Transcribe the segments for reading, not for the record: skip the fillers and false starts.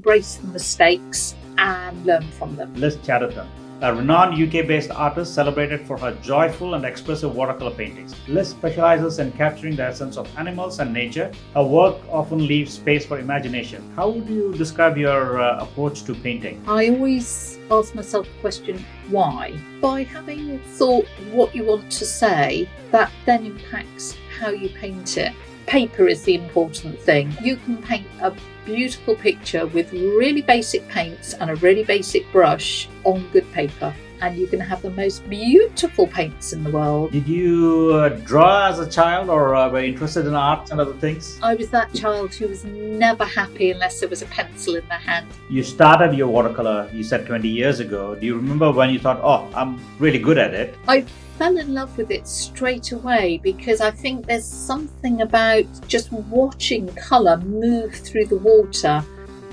embrace the mistakes and learn from them. Liz Chaderton, a renowned UK-based artist celebrated for her joyful and expressive watercolor paintings. Liz specializes in capturing the essence of animals and nature. Her work often leaves space for imagination. How would you describe your approach to painting? I always ask myself the question, why? By having thought what you want to say, that then impacts how you paint it. Paper is the important thing. You can paint a beautiful picture with really basic paints and a really basic brush on good paper, and you can have the most beautiful paints in the world. Did you draw as a child, or were you interested in art and other things? I was that child who was never happy unless there was a pencil in their hand. You started your watercolor, you said 20 years ago. Do you remember when you thought, oh, I'm really good at it? I fell in love with it straight away because I think there's something about just watching colour move through the water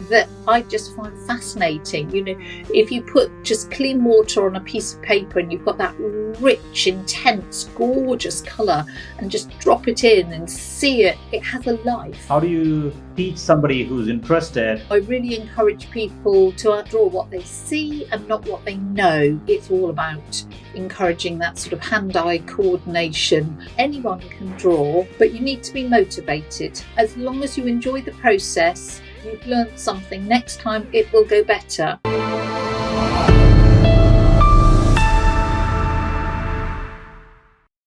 that I just find fascinating. You know, if you put just clean water on a piece of paper and you've got that rich, intense, gorgeous colour, and just drop it in and see it, it has a life. How do you teach somebody who's interested? I really encourage people to draw what they see and not what they know. It's all about encouraging that sort of hand-eye coordination. Anyone can draw, but you need to be motivated. As long as you enjoy the process, you've learned something. Next time it will go better.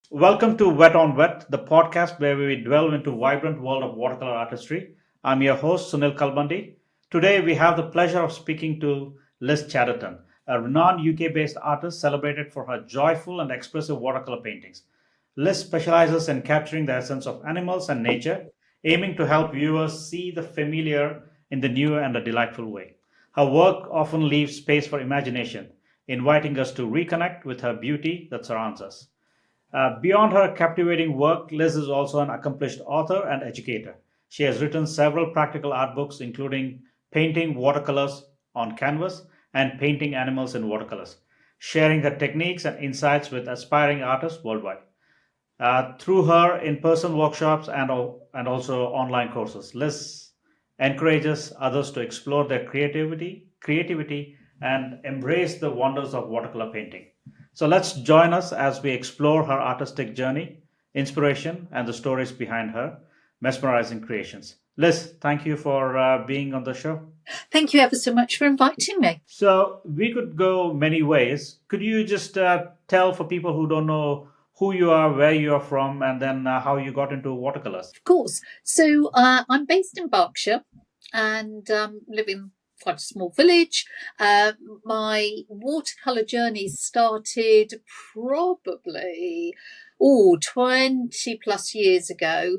Welcome to Wet on Wet, the podcast where we delve into the vibrant world of watercolor artistry. I'm your host, Sunil Kalbandi. Today we have the pleasure of speaking to Liz Chaderton, a renowned UK-based artist celebrated for her joyful and expressive watercolor paintings. Liz specializes in capturing the essence of animals and nature, aiming to help viewers see the familiar in the new and a delightful way. Her work often leaves space for imagination, inviting us to reconnect with her beauty that surrounds us. Beyond her captivating work, Liz is also an accomplished author and educator. She has written several practical art books, including Painting Watercolors on Canvas and Painting Animals in Watercolors, sharing her techniques and insights with aspiring artists worldwide. Through her in-person workshops and also online courses, Liz encourages others to explore their creativity and embrace the wonders of watercolor painting. So let's join us as we explore her artistic journey, inspiration, and the stories behind her mesmerizing creations. Liz, thank you for being on the show. Thank you ever so much for inviting me. So we could go many ways. Could you just tell for people who don't know who you are, where you are from, and then how you got into watercolors? Of course. So I'm based in Berkshire and live in quite a small village. My watercolour journey started probably 20 plus years ago.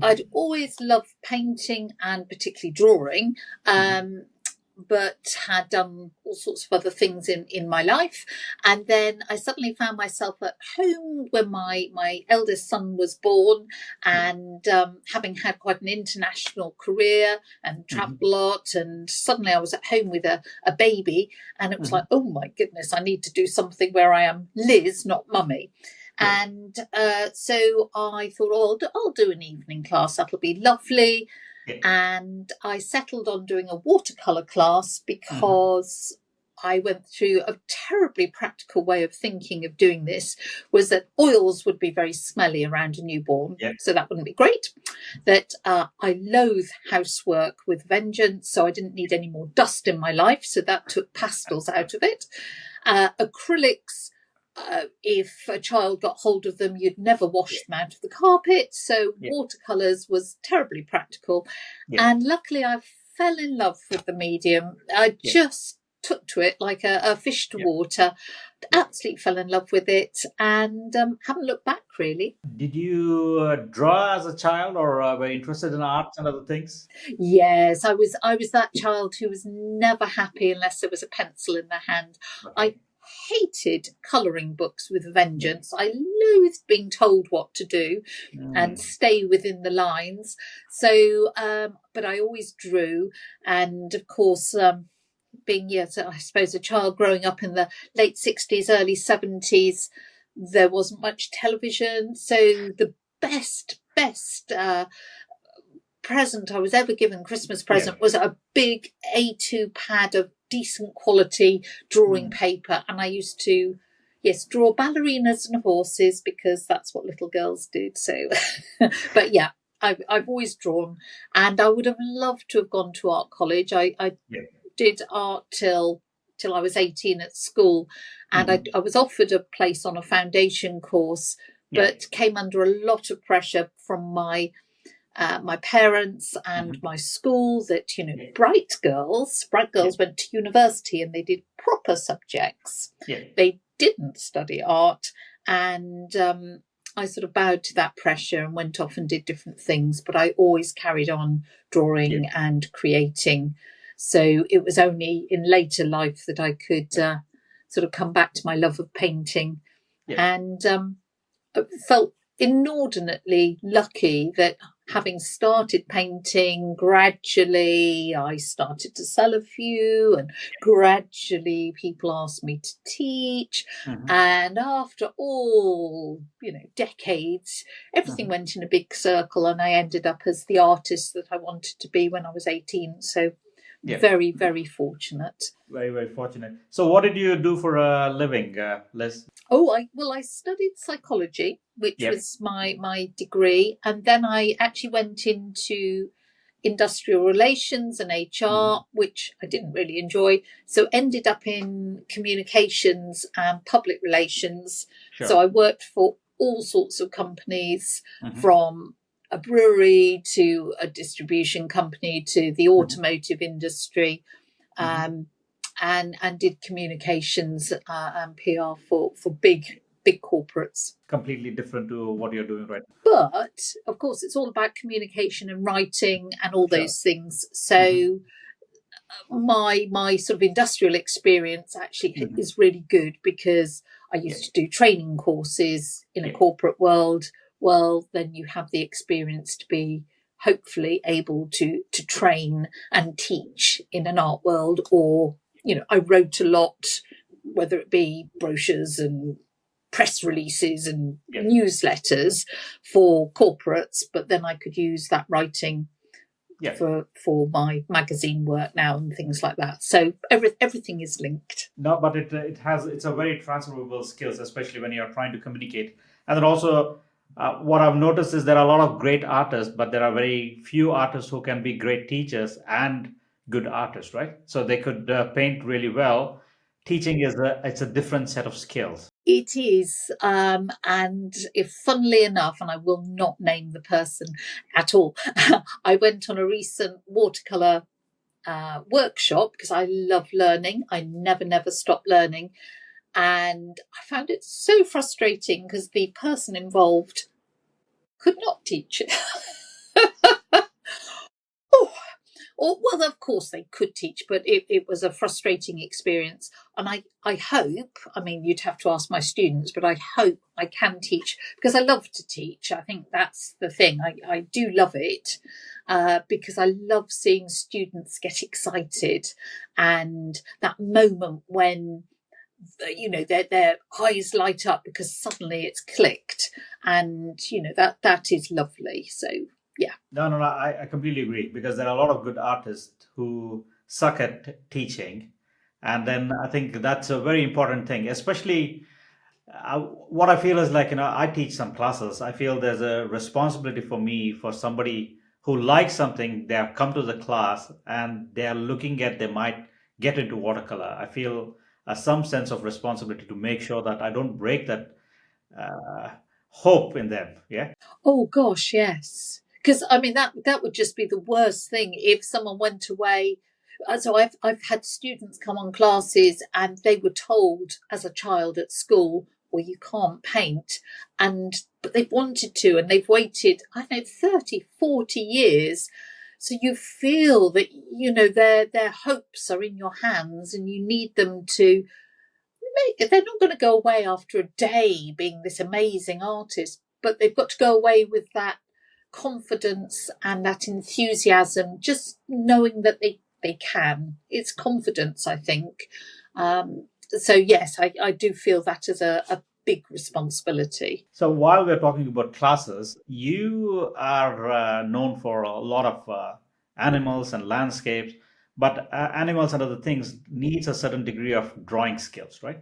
I'd always loved painting and particularly drawing, but had done all sorts of other things in my life. And then I suddenly found myself at home when my eldest son was born, and having had quite an international career and travelled a lot, and suddenly I was at home with a baby, and it was like, oh my goodness, I need to do something where I am Liz, not mummy. And so I thought, oh, I'll do an evening class. That'll be lovely. And I settled on doing a watercolour class because I went through a terribly practical way of thinking of doing this, was that oils would be very smelly around a newborn. So that wouldn't be great. That I loathe housework with vengeance, so I didn't need any more dust in my life. So that took pastels out of it. Acrylics, if a child got hold of them, you'd never wash them out of the carpet. So watercolours was terribly practical. And luckily I fell in love with the medium. I just took to it like a fish to water. Absolutely fell in love with it, and haven't looked back really. Did you draw as a child, or were you interested in arts and other things? Yes, I was that child who was never happy unless there was a pencil in their hand. I hated colouring books with vengeance. I loathed being told what to do and stay within the lines. So, but I always drew, and of course, being, I suppose, a child growing up in the late 60s, early 70s, there wasn't much television. So the best present I was ever given, Christmas present, was a big A2 pad of decent quality drawing paper. And I used to, draw ballerinas and horses because that's what little girls did. So, but yeah, I've always drawn, and I would have loved to have gone to art college. I did art till I was 18 at school, and I was offered a place on a foundation course, but came under a lot of pressure from my parents and my school that, bright girls went to university and they did proper subjects. They didn't study art, and I sort of bowed to that pressure and went off and did different things, but I always carried on drawing and creating. So it was only in later life that I could sort of come back to my love of painting, and felt inordinately lucky that, having started painting, gradually I started to sell a few, and gradually people asked me to teach. And after all, decades, everything went in a big circle, and I ended up as the artist that I wanted to be when I was 18. So very, very fortunate. Very, very fortunate. So what did you do for a living, Liz? I studied psychology, which was my degree, and then I actually went into industrial relations and HR, which I didn't really enjoy. So ended up in communications and public relations. So I worked for all sorts of companies, from a brewery to a distribution company to the automotive industry. And did communications and PR for big corporates. Completely different to what you're doing right now. But of course, it's all about communication and writing and all those things. So my sort of industrial experience actually is really good, because I used to do training courses in a corporate world. Well, then you have the experience to be hopefully able to train and teach in an art world. Or I wrote a lot, whether it be brochures and press releases and newsletters for corporates, but then I could use that writing for my magazine work now and things like that. So everything is linked. No, but it's a very transferable skills, especially when you're trying to communicate. And then also, what I've noticed is there are a lot of great artists, but there are very few artists who can be great teachers and good artists, right? So they could paint really well. Teaching it's a different set of skills. It is, and if, funnily enough, and I will not name the person at all, I went on a recent watercolor workshop because I love learning. I never stop learning, and I found it so frustrating because the person involved could not teach it. Well, of course they could teach, but it was a frustrating experience. And I hope, you'd have to ask my students, but I hope I can teach, because I love to teach. I think that's the thing. I do love it, because I love seeing students get excited, and that moment when their eyes light up because suddenly it's clicked, and that is lovely. So yeah. No, I completely agree, because there are a lot of good artists who suck at teaching. And then I think that's a very important thing, especially what I feel is like, I teach some classes. I feel there's a responsibility for me, for somebody who likes something, they have come to the class and they are looking at, they might get into watercolor. I feel some sense of responsibility to make sure that I don't break that hope in them. Yeah. Oh gosh, yes. Because that would just be the worst thing if someone went away. So I've had students come on classes and they were told as a child at school, well, you can't paint, but they've wanted to, and they've waited, 30, 40 years. So you feel that, their hopes are in your hands, and you need them to they're not going to go away after a day being this amazing artist, but they've got to go away with that confidence and that enthusiasm, just knowing that they can. It's confidence, I think. So yes, I do feel that as a big responsibility. So while we're talking about classes, you are known for a lot of animals and landscapes, but animals and other things needs a certain degree of drawing skills, right?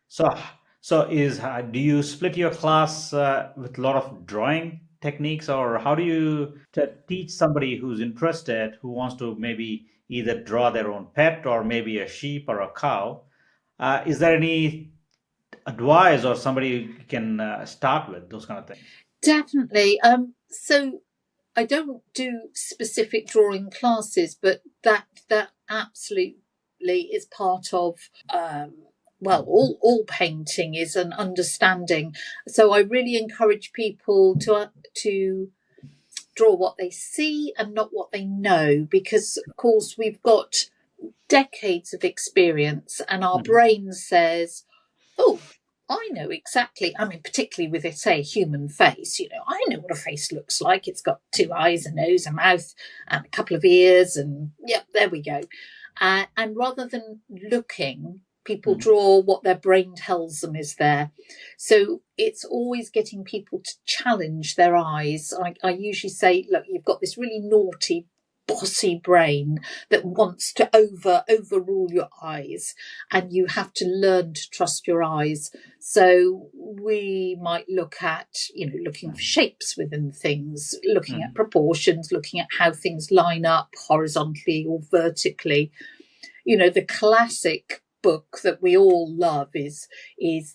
So, so do you split your class with a lot of drawing techniques, or how do you teach somebody who's interested, who wants to maybe either draw their own pet or maybe a sheep or a cow? Is there any advise or somebody you can start with those kind of things? Definitely. So I don't do specific drawing classes, but that absolutely is part of all painting is an understanding. So I really encourage people to draw what they see and not what they know, because of course we've got decades of experience and our brain says, oh, I know exactly. I mean, particularly with, say, a human face, I know what a face looks like. It's got 2 eyes, a nose, a mouth, and a couple of ears, and there we go. And rather than looking, people draw what their brain tells them is there. So it's always getting people to challenge their eyes. I usually say, look, you've got this really naughty, bossy brain that wants to overrule your eyes, and you have to learn to trust your eyes. So we might look at looking for shapes within things, looking at proportions, looking at how things line up horizontally or vertically. The classic book that we all love is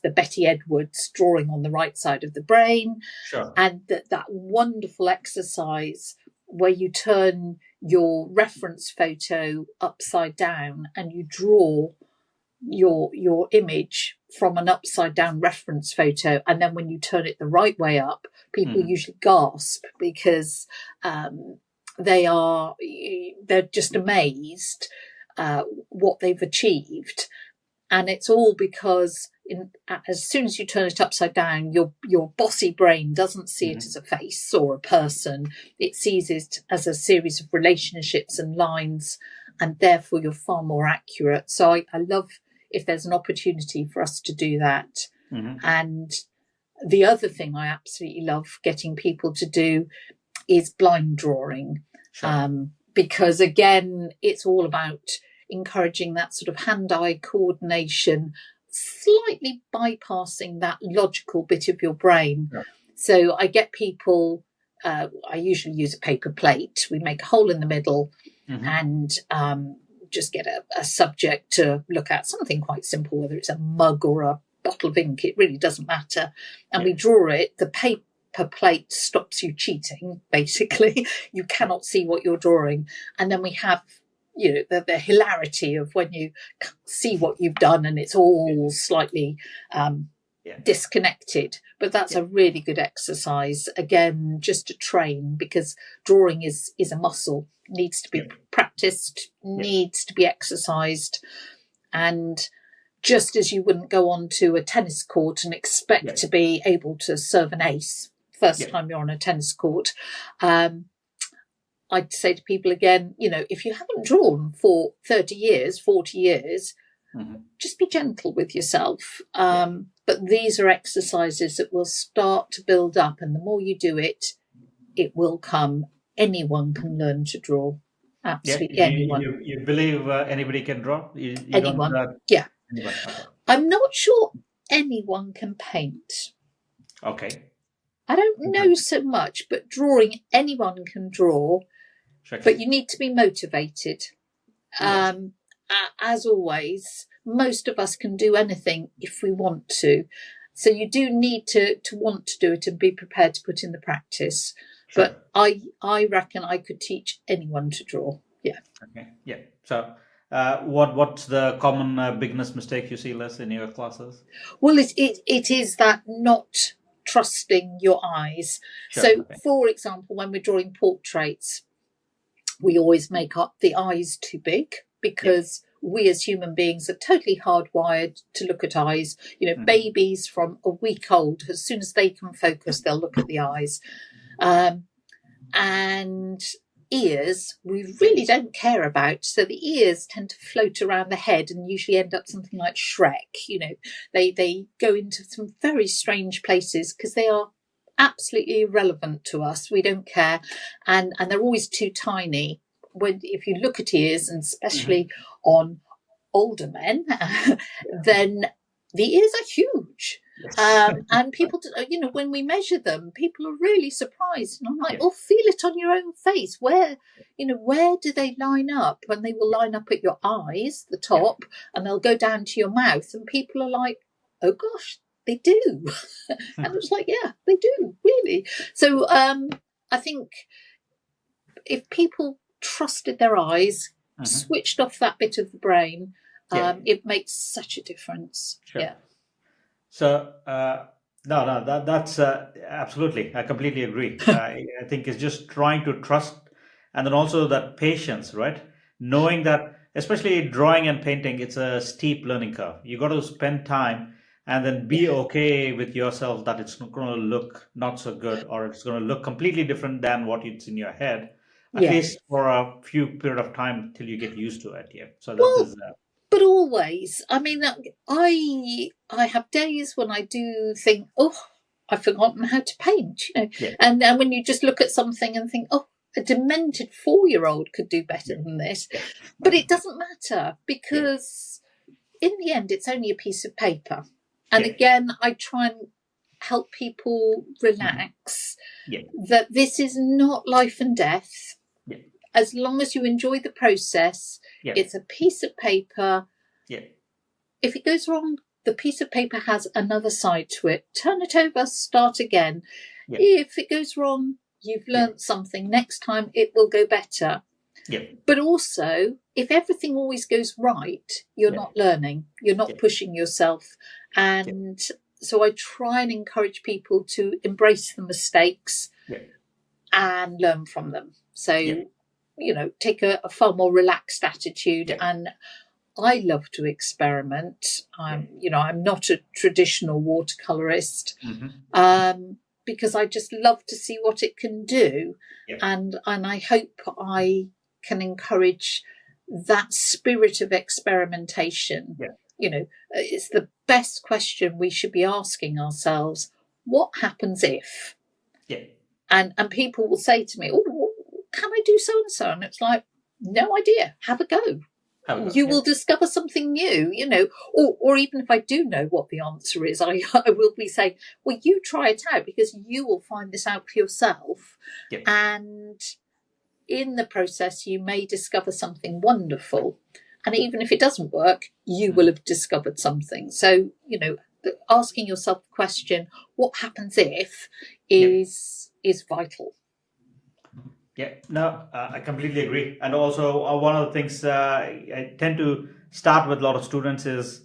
the Betty Edwards drawing on the right side of the brain. Sure. And that wonderful exercise where you turn your reference photo upside down and you draw your image from an upside down reference photo, and then when you turn it the right way up, people usually gasp because they're just amazed what they've achieved. And it's all because as soon as you turn it upside down, your bossy brain doesn't see it as a face or a person. It sees it as a series of relationships and lines, and therefore you're far more accurate. So I love if there's an opportunity for us to do that. And the other thing I absolutely love getting people to do is blind drawing. Sure. Because again, it's all about encouraging that sort of hand-eye coordination, slightly bypassing that logical bit of your brain. Yeah. So I get people, I usually use a paper plate. We make a hole in the middle and just get a subject to look at, something quite simple, whether it's a mug or a bottle of ink, it really doesn't matter. And we draw it. The paper plate stops you cheating, basically. You cannot see what you're drawing. And then we have the hilarity of when you see what you've done and it's all slightly disconnected. But that's a really good exercise, again, just to train, because drawing is a muscle, needs to be practiced, needs to be exercised. And just as you wouldn't go onto a tennis court and expect to be able to serve an ace first time you're on a tennis court, I'd say to people again, if you haven't drawn for 30 years, 40 years, just be gentle with yourself. But these are exercises that will start to build up, and the more you do it, it will come. Anyone can learn to draw. Absolutely anyone. You believe anybody can draw? You anyone. Don't, anyone. Okay. I'm not sure anyone can paint. Okay. I don't know so much, but drawing, anyone can draw. Sure. But you need to be motivated. Yes. As always, most of us can do anything if we want to. So you do need to want to do it and be prepared to put in the practice. Sure. But I reckon I could teach anyone to draw. Yeah. Okay. Yeah. So what's the common beginner's mistake you see, Liz, in your classes? Well, it is that not trusting your eyes. Sure. So, for example, when we're drawing portraits, we always make up the eyes too big, because we as human beings are totally hardwired to look at eyes. Babies from a week old, as soon as they can focus, they'll look at the eyes. And ears we really don't care about. So the ears tend to float around the head and usually end up something like Shrek. They go into some very strange places because they are absolutely irrelevant to us. We don't care, and they're always too tiny. If you look at ears, and especially on older men, then the ears are huge. And people, when we measure them, people are really surprised. And I'm like, oh, feel it on your own face. Where do they line up? And they will line up at your eyes, the top, and they'll go down to your mouth. And people are like, oh gosh, they do. And it's like, yeah, they do, really. So I think if people trusted their eyes, switched off that bit of the brain, it makes such a difference. Sure. Yeah. So, that's absolutely, I completely agree. I think it's just trying to trust, and then also that patience, right? Knowing that, especially drawing and painting, it's a steep learning curve. You got to spend time and then be okay with yourself that it's going to look not so good, or it's going to look completely different than what it's in your head, at least for a few period of time till you get used to it. Yeah. So that is. But always, I mean, I have days when I do think, oh, I've forgotten how to paint, and then when you just look at something and think, oh, a demented 4-year-old could do better than this, but it doesn't matter because in the end, it's only a piece of paper. And again, I try and help people relax that this is not life and death. As long as you enjoy the process, it's a piece of paper. If it goes wrong, the piece of paper has another side to it. Turn it over, start again. If it goes wrong, you've learnt something. Next time it will go better. But also, if everything always goes right, you're not learning. You're not pushing yourself. And so I try and encourage people to embrace the mistakes and learn from them. So take a far more relaxed attitude. And I love to experiment. I'm not a traditional watercolorist because I just love to see what it can do. And I hope I can encourage that spirit of experimentation. It's the best question we should be asking ourselves. What happens if? And people will say to me, oh, can I do so and so? And it's like, no idea. Have a go. You will discover something new, or even if I do know what the answer is, I will be saying, well, you try it out because you will find this out for yourself. And in the process, you may discover something wonderful. And even if it doesn't work, you will have discovered something. So, asking yourself the question, what happens if, is vital. I completely agree. And also, one of the things I tend to start with a lot of students is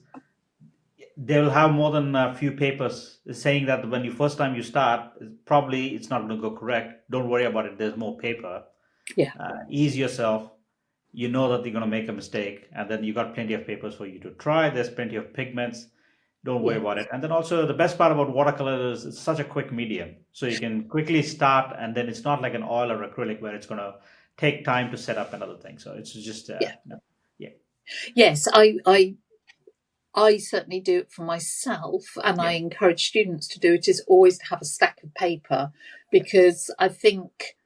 they will have more than a few papers saying that when you first time you start, probably it's not going to go correct. Don't worry about it. There's more paper. Ease yourself. You know that they're going to make a mistake, and then you got plenty of papers for you to try. There's plenty of pigments. Don't worry about it. And then also the best part about watercolor is it's such a quick medium. So you can quickly start, and then it's not like an oil or acrylic where it's going to take time to set up another thing. So it's just, Yes, I certainly do it for myself, and I encourage students to do it, is always to have a stack of paper, because I think,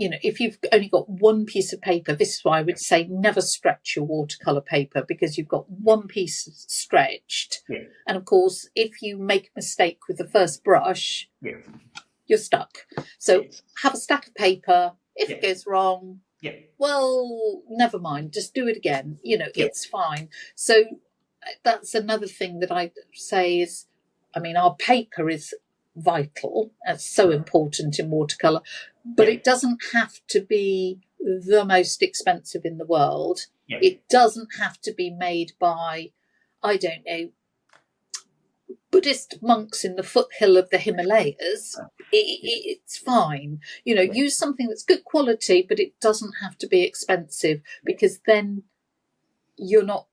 if you've only got one piece of paper, this is why I would say never stretch your watercolour paper, because you've got one piece stretched. And of course, if you make a mistake with the first brush, you're stuck. So have a stack of paper. If it goes wrong, well, never mind. Just do it again. It's fine. So that's another thing that I say is, our paper is vital. That's so important in watercolour. But it doesn't have to be the most expensive in the world. It doesn't have to be made by, I don't know, Buddhist monks in the foothill of the Himalayas. It's fine. Use something that's good quality, but it doesn't have to be expensive, because then you're not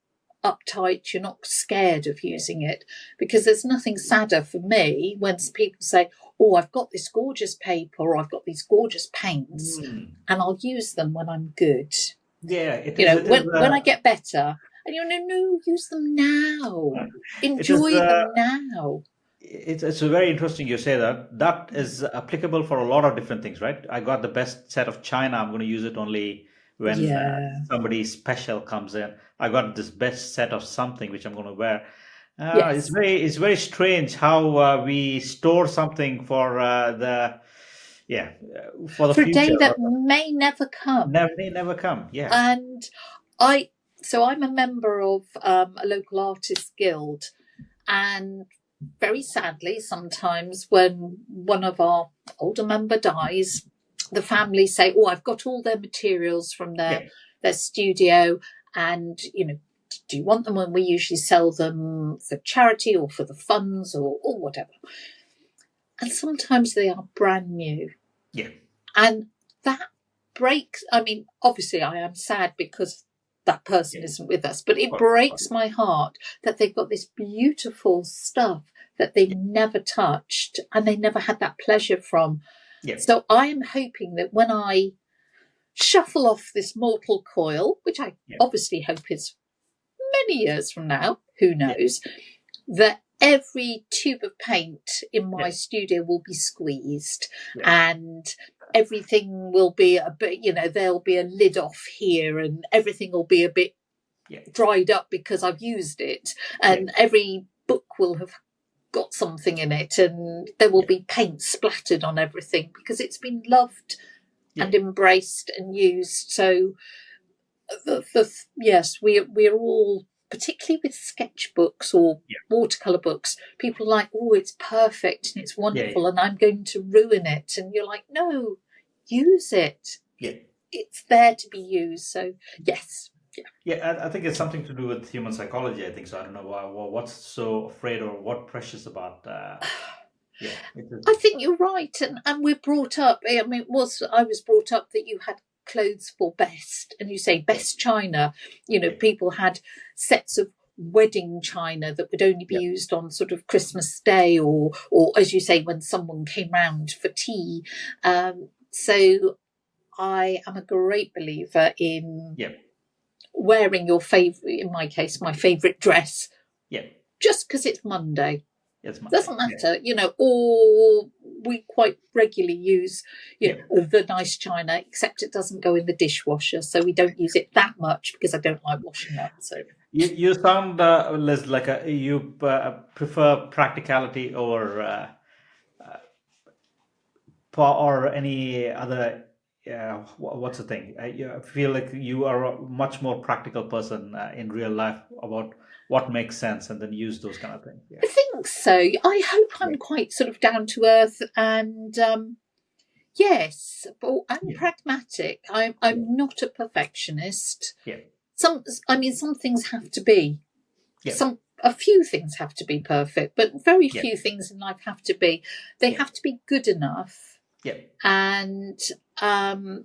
uptight, you're not scared of using it, because there's nothing sadder for me when people say, oh, I've got this gorgeous paper or I've got these gorgeous paints and I'll use them when I'm good. Yeah, it You is. know, It is. when I get better, and you know, no, use them now. It is. Enjoy them now. It's very interesting you say that. That is applicable for a lot of different things, right? I got the best set of china. I'm going to use it only when Yeah. somebody special comes in. I got this best set of something which I'm going to wear. Yes. It's very strange how we store something for yeah for the For a day future or that may never come. never come. Yeah, And I, so I'm a member of a local artists guild, and very sadly, sometimes when one of our older member dies, the family say, "Oh, I've got all their materials from yeah, their studio, and you know, do you want them?" And we usually sell them for charity or for the funds or whatever. And sometimes they are brand new, yeah, and that breaks. I mean, obviously, I am sad because that person yeah. isn't with us, but Of it course, of course. breaks my heart that they've got this beautiful stuff that they Yeah, never touched and they never had that pleasure from. yeah, So I am hoping that when I shuffle off this mortal coil, which I yeah, obviously hope is many years from now, who yeah, knows, that every tube of paint in yeah, my studio will be squeezed yeah, and everything will be a bit, you know, there'll be a lid off here and everything will be a bit yeah, dried up because I've used it, yeah, and every book will have got something in it and there will yeah, be paint splattered on everything because it's been loved yeah, and embraced and used. So yes, we're all, particularly with sketchbooks or yeah, watercolor books, people are like, oh, it's perfect and it's yeah, yeah, wonderful and I'm going to ruin it, and you're like, no, use it. yeah. It's there to be used. So yes. Yeah, I think it's something to do with human psychology. I think so. I don't know what's so afraid or what precious about. Yeah, it is. I think you're right, and we're brought up. I mean, I was brought up that you had clothes for best, and you say Yeah, best china. You know, yeah, people had sets of wedding china that would only be yeah, used on sort of Christmas Day, or as you say, when someone came round for tea. So I am a great believer in yeah, wearing your favourite. In my case, my favourite dress, yeah. just because it's Monday. It's Monday. Doesn't Yeah, matter, you know, or we quite regularly use, you yeah. know, the nice china, except it doesn't go in the dishwasher, so we don't use it that much because I don't like washing up. So You sound Liz, like you prefer practicality over or any other. What's the thing? I feel like you are a much more practical person in real life about what makes sense, and then use those kind of things. Yeah, I think so. I hope yeah, I'm quite sort of down to earth and yes, but I'm yeah, pragmatic. yeah, I'm not a perfectionist. yeah, Some things have to be. yeah, A few things have to be perfect, but very yeah, few things in life have to be. They yeah, have to be good enough, yeah, and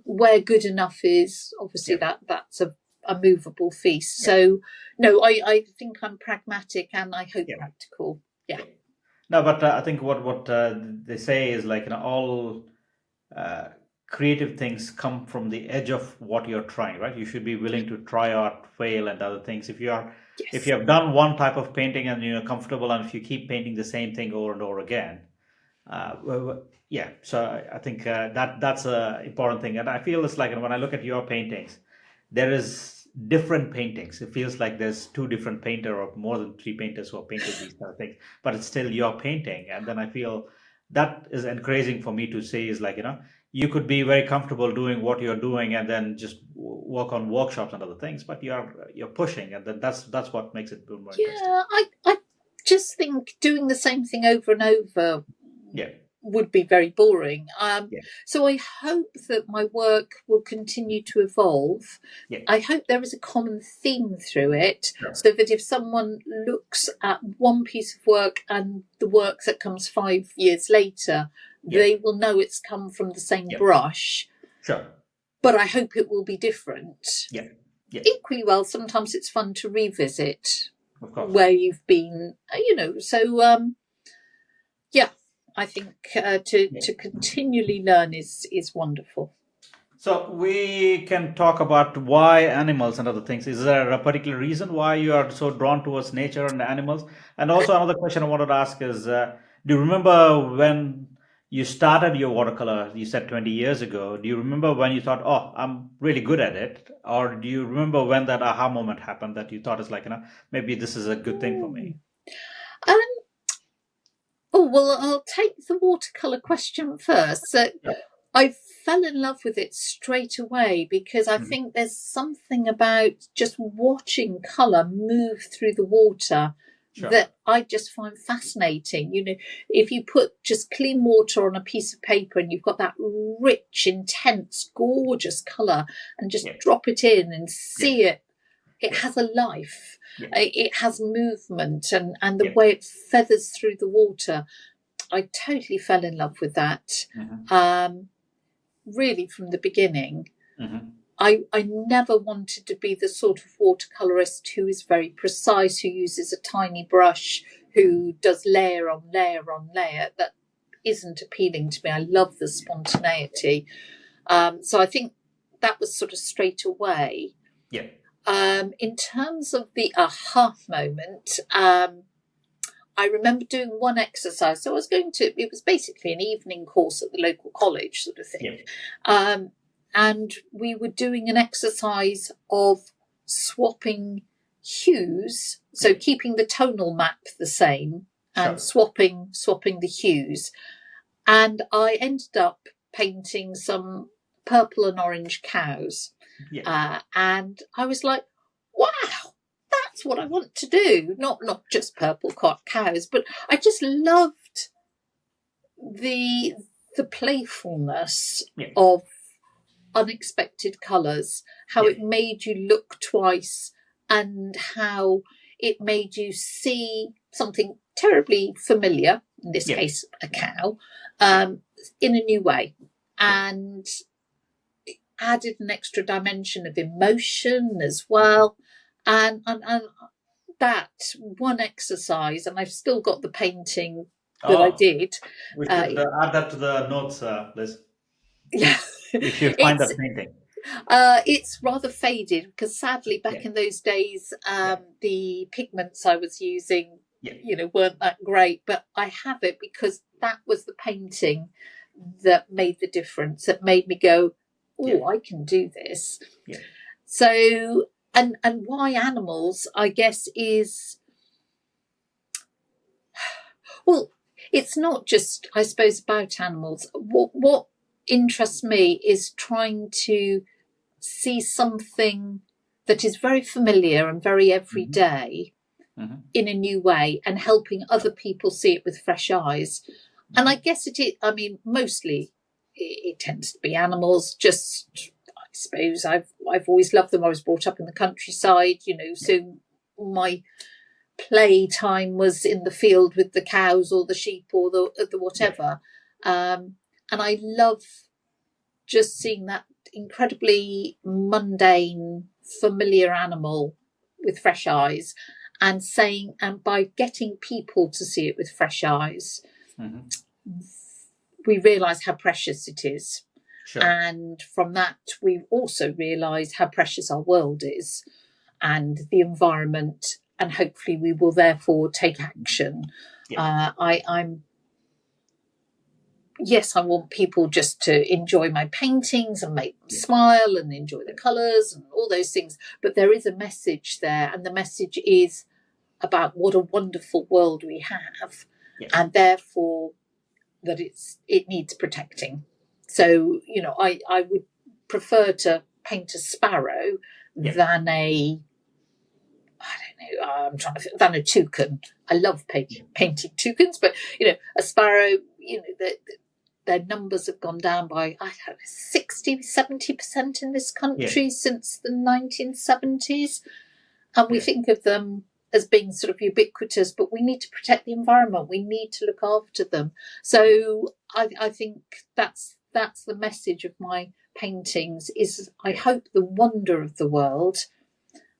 where good enough is, obviously yeah, that's a movable feast. yeah, So no, I think I'm pragmatic and I hope yeah, practical. Yeah. yeah. No, but I think what they say is like, all uh, creative things come from the edge of what you're trying, right? You should be willing to try out, fail, and other things. If Yes. you have done one type of painting and you're comfortable, and if you keep painting the same thing over and over again, yeah. So I think that's a important thing, and I feel it's like when I look at your paintings, there is different paintings. It feels like there's two different painter or more than three painters who have painted these kind of things, but it's still your painting. And then I feel that is encouraging for me to say is like, you could be very comfortable doing what you're doing and then just work on workshops and other things, but you're pushing, and then that's what makes it more interesting. Yeah, I just think doing the same thing over and over Yeah, would be very boring. yeah, So I hope that my work will continue to evolve. yeah, I hope there is a common theme through it, sure. so that if someone looks at one piece of work and the work that comes 5 years later, Yeah, they will know it's come from the same yeah, brush. sure. But I hope it will be different. Yeah. Yeah, equally well, sometimes it's fun to revisit of course. where you've been, so yeah, I think to continually learn is wonderful. So we can talk about why animals and other things. Is there a particular reason why you are so drawn towards nature and animals? And also another question I wanted to ask is, do you remember when you started your watercolor? You said 20 years ago. Do you remember when you thought, "Oh, I'm really good at it," or do you remember when that aha moment happened that you thought is like, maybe this is a good thing for me? Um, oh, well, I'll take the watercolour question first. So Sure. I fell in love with it straight away because I Mhm. think there's something about just watching colour move through the water Sure. that I just find fascinating. If you put just clean water on a piece of paper and you've got that rich, intense, gorgeous colour and just Yeah. drop it in and Yeah. see it, it Yeah. has a life. Yeah. It has movement and the Yeah. way it feathers through the water. I totally fell in love with that. Mhm. Really from the beginning. Mhm. I never wanted to be the sort of watercolorist who is very precise, who uses a tiny brush, who does layer on layer on layer. That isn't appealing to me. I love the spontaneity. So I think that was sort of straight away. Yeah. In terms of the aha moment, I remember doing one exercise. So it was basically an evening course at the local college sort of thing. Yeah. And we were doing an exercise of swapping hues, so Yeah. keeping the tonal map the same and Sure. swapping the hues. And I ended up painting some purple and orange cows. Yeah. And I was like, wow, that's what I want to do. Not just purple cows, but I just loved the playfulness Yeah. of unexpected colours, how Yeah. it made you look twice, and how it made you see something terribly familiar, in this Yeah. case a cow, in a new way. And added an extra dimension of emotion as well. And that one exercise, and I've still got the painting that I Oh, did. we Uh, should add that to the notes, Liz, yeah, if you find it's that painting. it's rather faded because sadly Yeah. back in those days, Yeah. the pigments I was using, Yeah. weren't that great. But I have it because that was the painting that made the difference. That made me go, Yeah. "Oh, I can do this." Yeah. So, and why animals? I guess is, well, it's not just, I suppose, about animals. What interests me is trying to see something that is very familiar and very Mhm. everyday Mhm. in a new way and helping other people see it with fresh eyes. And I guess I mean, mostly it tends to be animals. Just, I suppose I've always loved them. I was brought up in the countryside, Yeah. so my play time was in the field with the cows or the sheep or the Yeah. whatever. And I love just seeing that incredibly mundane, familiar animal with fresh eyes, and by getting people to see it with fresh eyes, Mhm. we realise how precious it is. Sure. And from that, we also realise how precious our world is and the environment, and hopefully we will therefore take action. Yeah. I'm Yes, I want people just to enjoy my paintings and make them Yeah. smile and enjoy the colours and all those things. But there is a message there, and the message is about what a wonderful world we have, Yeah. and therefore that it needs protecting. So, I would prefer to paint a sparrow Yeah. than I don't know, than a toucan. I love painting toucans, but a sparrow, their numbers have gone down by, I don't know, 60, 70% in this Yeah. country since the 1970s. And we Yeah. think of them as being sort of ubiquitous, but we need to protect the environment. We need to look after them. So I think that's the message of my paintings is, I hope, the wonder of the world.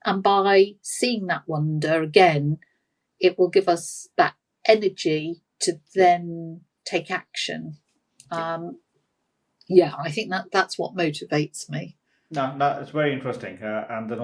And by seeing that wonder again, it will give us that energy to then take action. I think that's what motivates me. No, it's very interesting, and then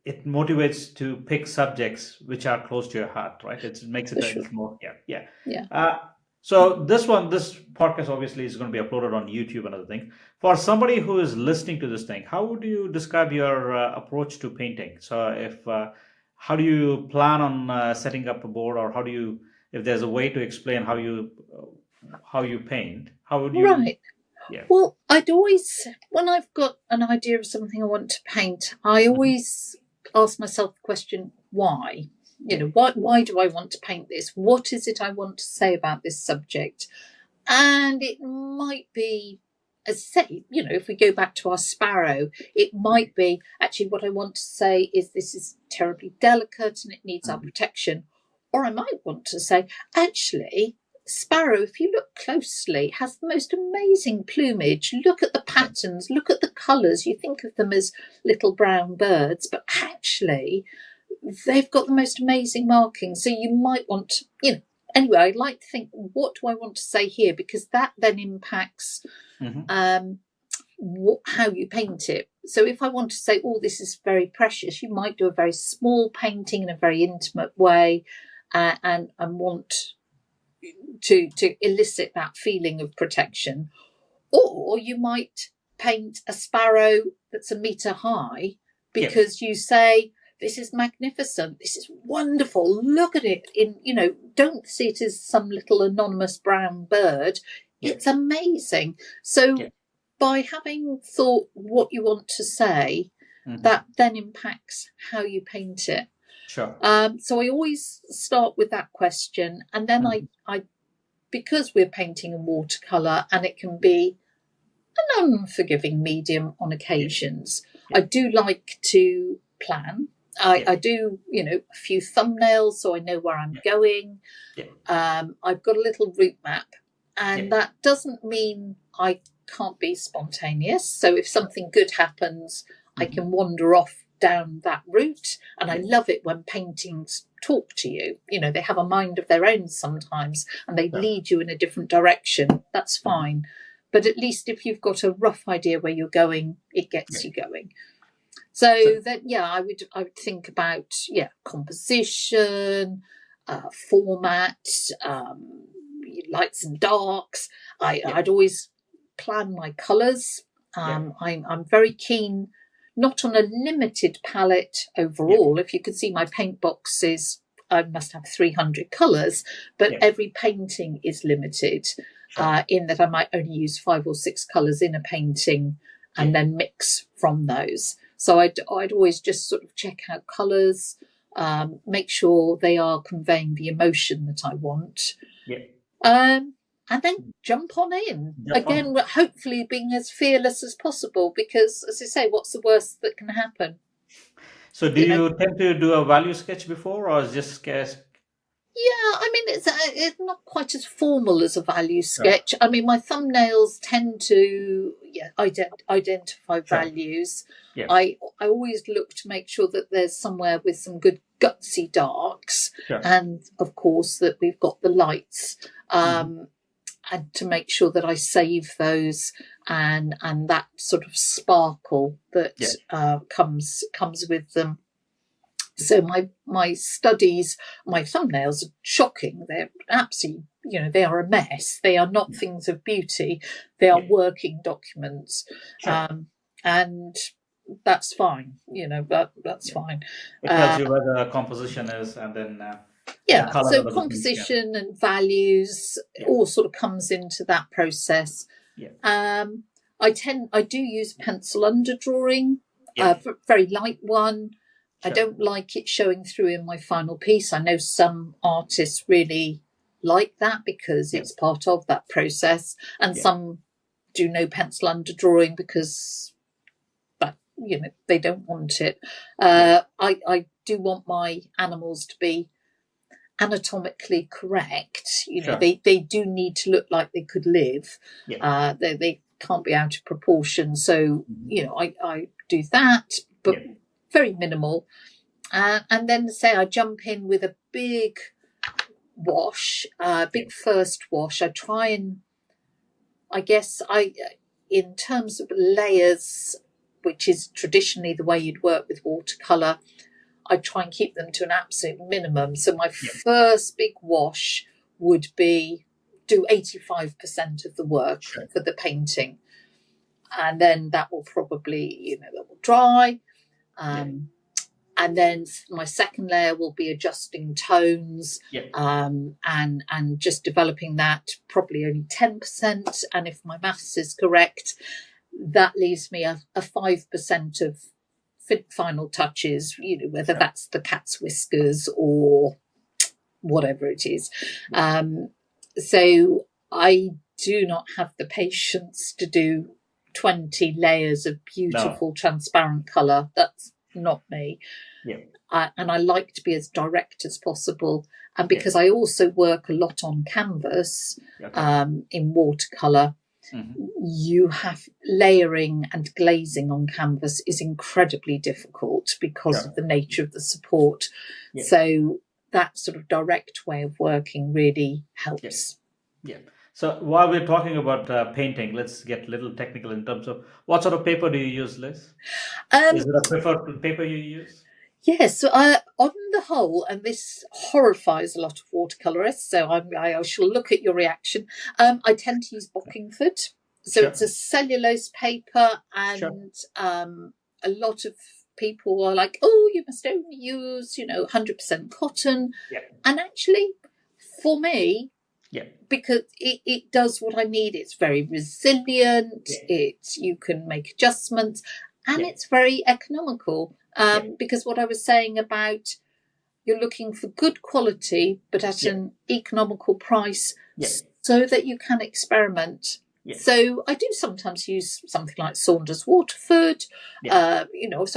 it motivates to pick subjects which are close to your heart, right? It makes it For a sure. little more, yeah, yeah. Yeah. So this podcast obviously is going to be uploaded on YouTube and other things. For somebody who is listening to this thing, how would you describe your approach to painting? So how do you plan on setting up a board, or if there's a way to explain how you paint, how would you? Right. Yeah. Well, I'd always, when I've got an idea of something I want to paint, I always ask myself the question, why? Why do I want to paint this? What is it I want to say about this subject? And it might be, as say, if we go back to our sparrow, it might be actually what I want to say is this is terribly delicate and it needs our protection. Or I might want to say, actually, sparrow, if you look closely, has the most amazing plumage. Look at the patterns, look at the colours. You think of them as little brown birds, but actually they've got the most amazing markings. So you might want to, anyway, I'd like to think, what do I want to say here? Because that then impacts how you paint it. So if I want to say, oh, this is very precious, you might do a very small painting in a very intimate way and want to elicit that feeling of protection. Or you might paint a sparrow that's a metre high because you say, this is magnificent, this is wonderful, look at it. Don't see it as some little anonymous brown bird. It's amazing. So by having thought what you want to say, that then impacts how you paint it. Sure. So I always start with that question, and then I because we're painting in watercolour and it can be an unforgiving medium on occasions, I do like to plan. I do, a few thumbnails so I know where I'm going. I've got a little route map, and that doesn't mean I can't be spontaneous. So if something good happens, I can wander off down that route. And I love it when paintings talk to you. They have a mind of their own sometimes, and they lead you in a different direction. That's fine. But at least if you've got a rough idea where you're going, it gets you going. So then, I would think about composition, format, lights and darks. I'd always plan my colours. I'm very keen, not on a limited palette overall. If you could see my paint boxes, I must have 300 colours, but every painting is limited in that I might only use 5 or 6 colours in a painting and then mix from those. So I'd always just sort of check out colours, make sure they are conveying the emotion that I want. And then jump on in. Hopefully being as fearless as possible, because, as I say, what's the worst that can happen? So do you tend to do a value sketch before, or is just sketch? Yeah, I mean, it's not quite as formal as a value sketch. I mean, my thumbnails tend to identify values. I always look to make sure that there's somewhere with some good gutsy darks, and of course that we've got the lights, and to make sure that I save those and that sort of sparkle that comes with them. So my studies, my thumbnails are shocking. They're absolutely, they are a mess. They are not things of beauty. They are working documents. And that's fine, that's fine. It tells you where the composition is, and then so composition and values all sort of comes into that process. I do use pencil underdrawing, very light one. I don't like it showing through in my final piece. I know some artists really like that because it's part of that process, and some do no pencil underdrawing because they don't want it. I do want my animals to be anatomically correct. Sure. They do need to look like they could live. Yeah. They can't be out of proportion. So, Mhm. I do that, but Yeah. very minimal. And then say I jump in with a big wash, big first wash. I try and, I guess, in terms of layers, which is traditionally the way you'd work with watercolour, I try and keep them to an absolute minimum. So my Yeah. first big wash would be do 85% of the work Sure. for the painting. And then that will probably, that will dry. And then my second layer will be adjusting tones, Yeah. and just developing that, probably only 10%. And if my maths is correct, that leaves me a 5% of final touches, whether that's the cat's whiskers or whatever it is. So I do not have the patience to do 20 layers of beautiful No. transparent colour. That's not me. Yeah. And I like to be as direct as possible. And Yeah. because I also work a lot on canvas, Okay. in watercolour, you have layering and glazing on canvas is incredibly difficult because of the nature of the support. Yeah. So that sort of direct way of working really helps. Yeah. So while we're talking about painting, let's get a little technical in terms of what sort of paper do you use, Liz? Is it a preferred paper you use? Yes, so on the whole, and this horrifies a lot of watercolourists, so I shall look at your reaction. I tend to use Bockingford. So Sure. it's a cellulose paper, Sure. and a lot of people are like, oh, you must only use, 100% cotton. Yeah. And actually, for me, Yeah. because it does what I need. It's very resilient. You can make adjustments, and it's very economical. Because what I was saying about you're looking for good quality, but at an economical price, so that you can experiment. So I do sometimes use something like Saunders Waterford, so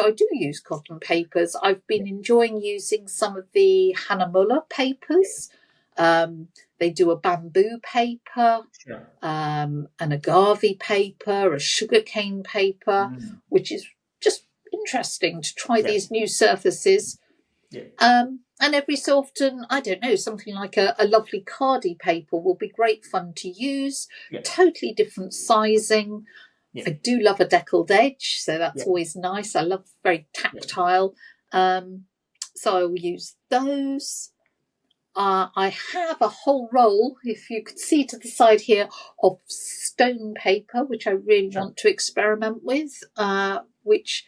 I do use cotton papers. I've been enjoying using some of the Hannah Muller papers. They do a bamboo paper, an agave paper, a sugarcane paper, which is just interesting to try these new surfaces. And every so often, I don't know, something like a lovely Khadi paper will be great fun to use. Totally different sizing. I do love a deckled edge, so that's always nice. I love very tactile. So I will use those. I have a whole roll, if you could see to the side here, of stone paper, which I really want to experiment with, which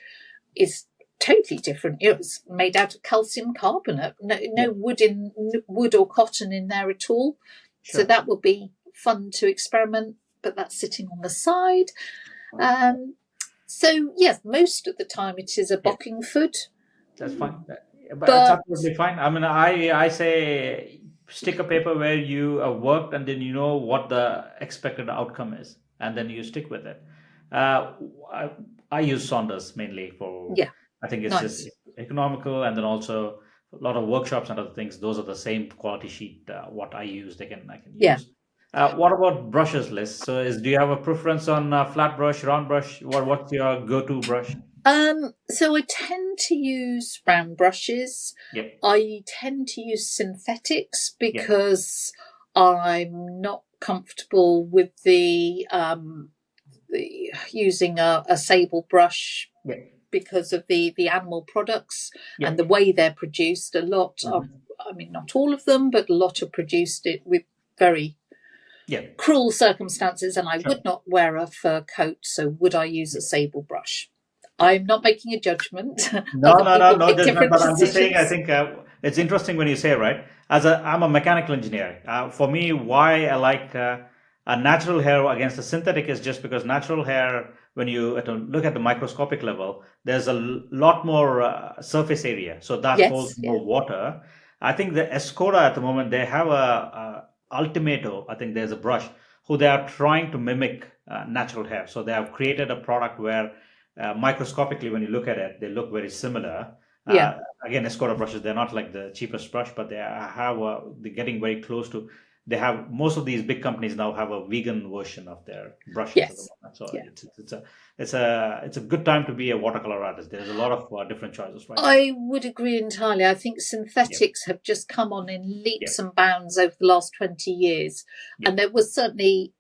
is totally different. It's made out of calcium carbonate. No wood or cotton in there at all. So that will be fun to experiment, but that's sitting on the side. So yes, most of the time it is a Bockingford. That's fine. But that's absolutely fine. I mean, I say stick a paper where you worked and then you know what the expected outcome is, and then you stick with it. I use Saunders mainly for. I think it's just economical, and then also a lot of workshops and other things. Those are the same quality sheet. What I use, I can use. What about brushes, Liz? So, do you have a preference on flat brush, round brush? What's your go-to brush? So I tend to use round brushes. I tend to use synthetics because I'm not comfortable with the using a sable brush because of the animal products and the way they're produced. A lot of, I mean, not all of them, but a lot are produced it with very cruel circumstances, and I would not wear a fur coat, so would I use a sable brush? I'm not making a judgment. No judgment. But I'm just saying, I decisions. think it's interesting when you say, right? I'm a mechanical engineer. For me, why I like a natural hair against a synthetic is just because natural hair, when you look at the microscopic level, there's a lot more surface area, so that holds more water. I think the Escoda at the moment they have a Ultimato. I think there's a brush who they are trying to mimic natural hair. So they have created a product where microscopically, when you look at it, they look very similar. Again, Escoda brushes, they're not like the cheapest brush, but they're getting very close to. They have most of these big companies now have a vegan version of their brushes at the Yes. moment. So Yeah. it's a good time to be a watercolor artist. There's a lot of different choices right now. I would agree entirely. I think synthetics have just come on in leaps and bounds over the last 20 years. And there was certainly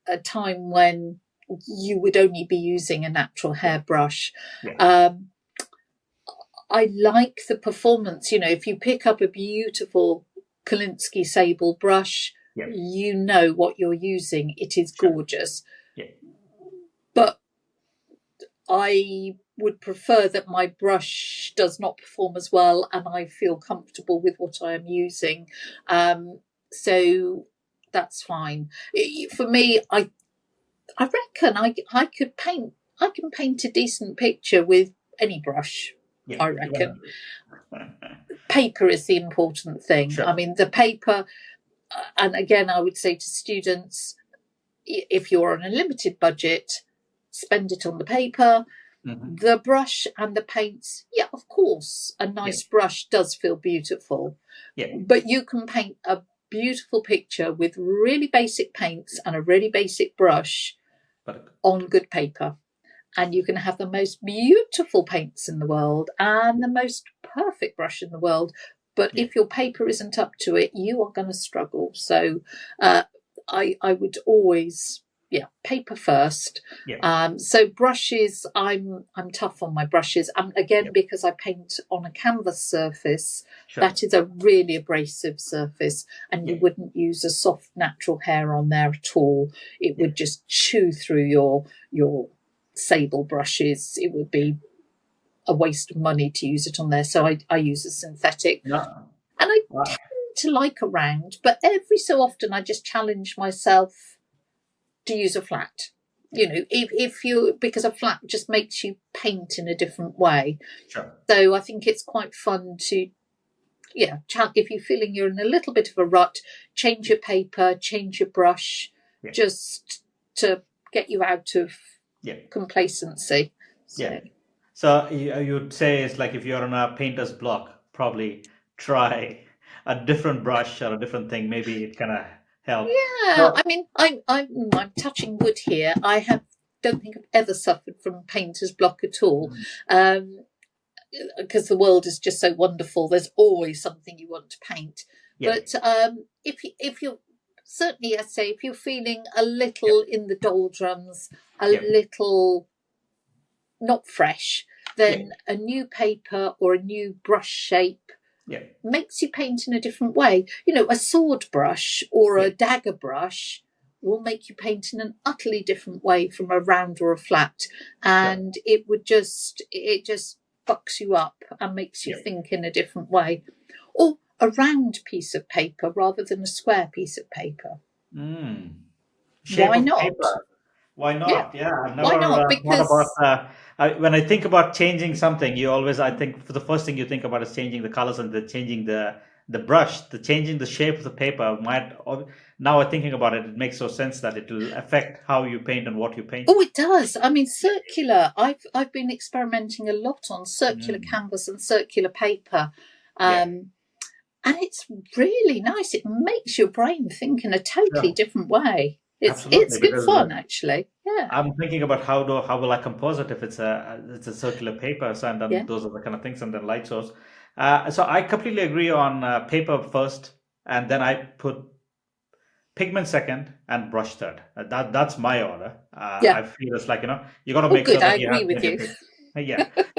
a time when you would only be using a natural hairbrush. I like the performance. If you pick up a beautiful Kolinsky sable brush, you know what you're using. It is gorgeous. But I would prefer that my brush does not perform as well and I feel comfortable with what I am using. So that's fine. For me, I reckon I could paint. I can paint a decent picture with any brush. I reckon. Paper is the important thing. I mean, the paper, and again, I would say to students, if you're on a limited budget, spend it on the paper. The brush and the paints, of course, a nice brush does feel beautiful. But you can paint a beautiful picture with really basic paints and a really basic brush on good paper. And you can have the most beautiful paints in the world and the most perfect brush in the world. But if your paper isn't up to it, you are going to struggle. So I would always, paper first. So brushes, I'm tough on my brushes. Again, because I paint on a canvas surface, that is a really abrasive surface, and you wouldn't use a soft natural hair on there at all. It would just chew through your sable brushes. It would be a waste of money to use it on there. So I use a synthetic. And I tend to like a round, but every so often I just challenge myself to use a flat. Because a flat just makes you paint in a different way. So I think it's quite fun to, if you're feeling you're in a little bit of a rut, change your paper, change your brush, just to get you out of complacency. So you'd say it's like if you're on a painter's block, probably try a different brush or a different thing. Maybe it kind of help. I mean, I'm touching wood here. Don't think I've ever suffered from painter's block at all. Because the world is just so wonderful. There's always something you want to paint. But if you're certainly, I say, if you're feeling a little in the doldrums, a little not fresh, then a new paper or a new brush shape makes you paint in a different way. A sword brush or a dagger brush will make you paint in an utterly different way from a round or a flat, and it just bucks you up and makes you think in a different way. Or a round piece of paper rather than a square piece of paper. Why not? Paper. Why not? I've never Why not? Because thought about when I think about changing something, I think for the first thing you think about is changing the colors and changing the brush, changing the shape of the paper now I'm thinking about it, it makes so sense that it will affect how you paint and what you paint. Oh, it does. I mean, circular. I've been experimenting a lot on circular canvas and circular paper. And it's really nice. It makes your brain think in a totally different way. It's good fun, actually. I'm thinking about how will I compose it if it's a circular paper, and then those are the kind of things, and then light source. So I completely agree on paper first, and then I put pigment second and brush third. That's my order. I feel it's like you got to make sure that I agree with you.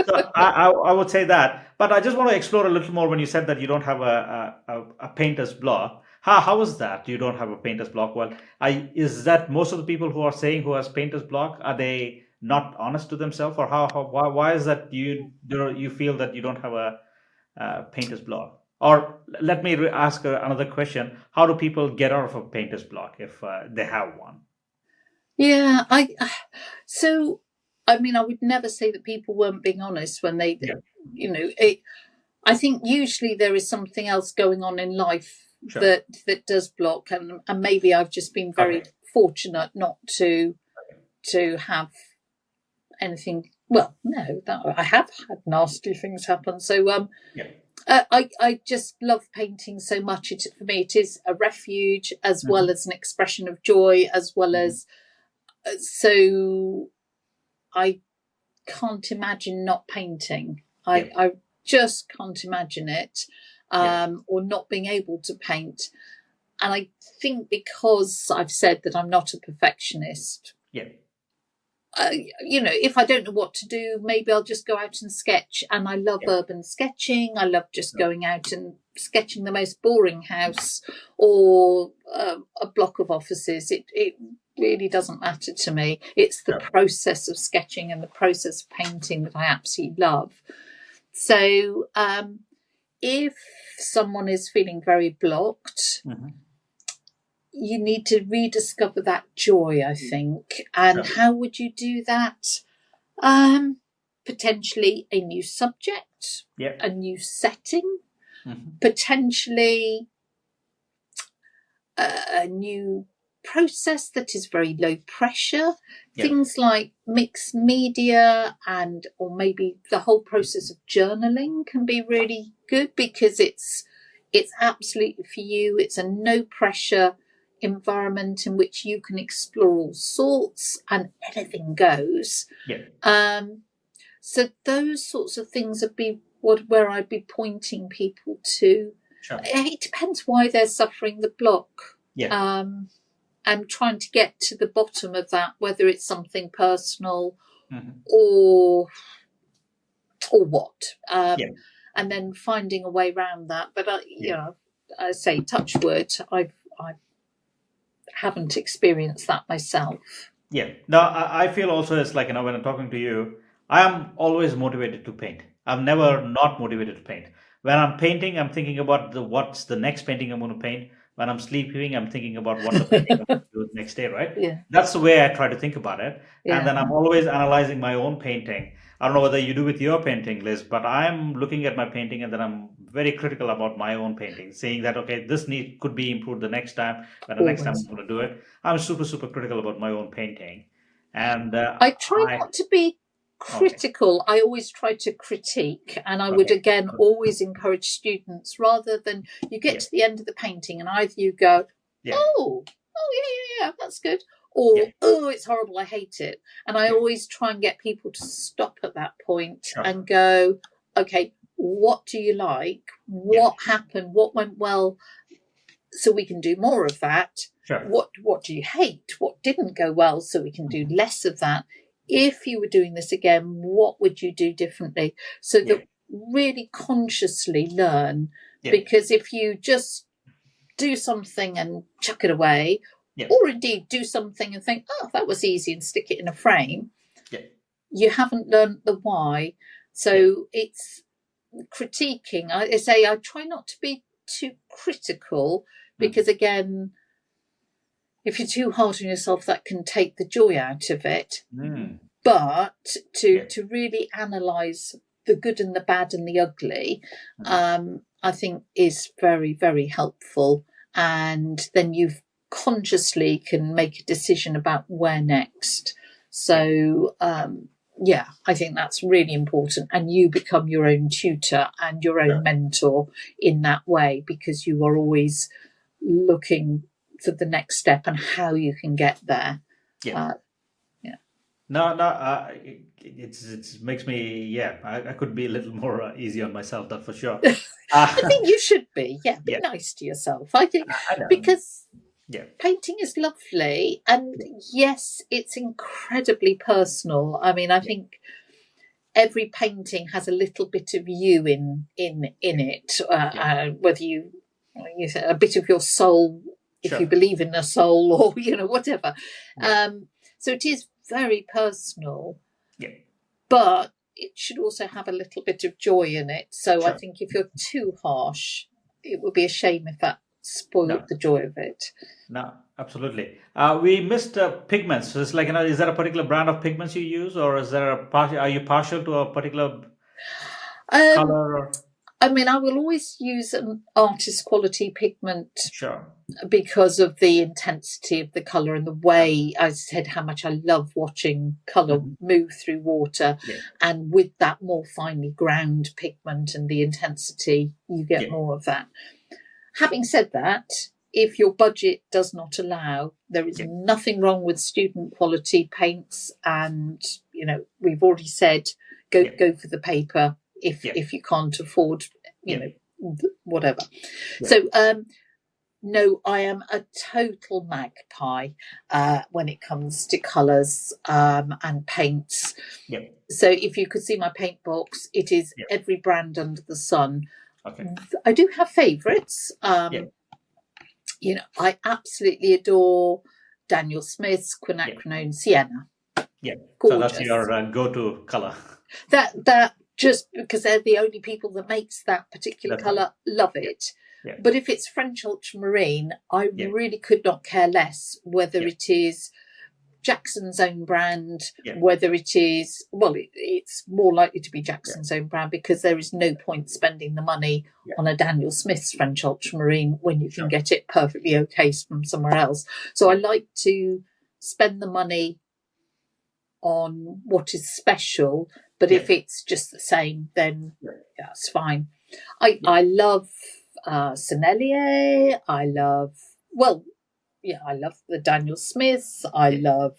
So I would say that, but I just want to explore a little more when you said that you don't have a painter's block. How is that you don't have a painter's block? Well, is that most of the people who are saying who has painter's block, are they not honest to themselves, or why is that you feel that you don't have a painter's block? Or let me ask another question: how do people get out of a painter's block if they have one? So I mean, I would never say that people weren't being honest when they, I think usually there is something else going on in life that does block, and maybe I've just been very fortunate not to have anything well, no, I have had nasty things happen. So Yeah. I just love painting so much. For me, it is a refuge as well as an expression of joy, as well as so I can't imagine not painting. I just can't imagine it, or not being able to paint. And I think because I've said that I'm not a perfectionist, if I don't know what to do, maybe I'll just go out and sketch. And I love urban sketching. I love just going out and sketching the most boring house or a block of offices. It really doesn't matter to me. It's the process of sketching and the process of painting that I absolutely love. So if someone is feeling very blocked, you need to rediscover that joy, I think. And how would you do that? Potentially a new subject, a new setting, potentially a new process that is very low pressure. Things like mixed media or maybe the whole process of journaling can be really good because it's absolutely for you. It's a no pressure environment in which you can explore all sorts and anything goes. So those sorts of things would be where I'd be pointing people to. It depends why they're suffering the block. And trying to get to the bottom of that, whether it's something personal or what. And then finding a way around that. But I say touch wood, I haven't experienced that myself. No, I feel also it's like, when I'm talking to you, I am always motivated to paint. I'm never not motivated to paint. When I'm painting, I'm thinking about what's the next painting I'm going to paint. When I'm sleeping, I'm thinking about what the painting I'm going to do next day, right? That's the way I try to think about it. And then I'm always analyzing my own painting. I don't know whether you do with your painting, Liz, but I'm looking at my painting and then I'm very critical about my own painting, saying that, okay, this could be improved the next time, but the next time I'm going to do it. I'm super, super critical about my own painting. And I try not to be critical. I always try to critique, and I would again always encourage students, rather than you get to the end of the painting and either you go, oh yeah, that's good, or oh, it's horrible, I hate it. And I always try and get people to stop at that point and go, okay, what do you like? What happened? What went well? So we can do more of that. What do you hate? What didn't go well? So we can do less of that. If you were doing this again, what would you do differently? So that really consciously learn, because if you just do something and chuck it away, or indeed do something and think, oh, that was easy, and stick it in a frame, you haven't learned the why. So it's critiquing. I say I try not to be too critical, because again, if you're too hard on yourself, that can take the joy out of it. But to really analyse the good and the bad and the ugly, I think is very, very helpful. And then you consciously can make a decision about where next. So, I think that's really important. And you become your own tutor and your own mentor in that way, because you are always looking for the next step and how you can get there. It makes me, I could be a little more easy on myself, that's for sure. I think you should be. Be nice to yourself. I think because painting is lovely, and yes, it's incredibly personal. I mean, I think every painting has a little bit of you in it, whether you say a bit of your soul, if you believe in a soul, or whatever. So it is very personal, but it should also have a little bit of joy in it. So I think if you're too harsh, it would be a shame if that spoiled the joy of it. No, absolutely. We missed pigments. So it's like, is there a particular brand of pigments you use, or is there are you partial to a particular color? I mean, I will always use an artist quality pigment Sure. because of the intensity of the colour and the way I said how much I love watching colour move through water. Yeah. And with that more finely ground pigment and the intensity, you get more of that. Having said that, if your budget does not allow, there is nothing wrong with student quality paints. And, we've already said, go for the paper if you can't afford, whatever. Yeah. So, no, I am a total magpie when it comes to colours and paints. Yeah. So if you could see my paint box, it is every brand under the sun. Okay. I do have favourites. I absolutely adore Daniel Smith's quinacridone Sienna. Yeah. Gorgeous. So that's your go-to colour. That just because they're the only people that makes that particular colour, love it. Yeah. But if it's French ultramarine, I really could not care less whether it is Jackson's own brand, whether it is, it's more likely to be Jackson's own brand because there is no point spending the money on a Daniel Smith's French ultramarine when you can get it perfectly okay from somewhere else. So I like to spend the money on what is special, but if it's just the same, then that's fine. I love Sennelier. I love the Daniel Smiths. I love,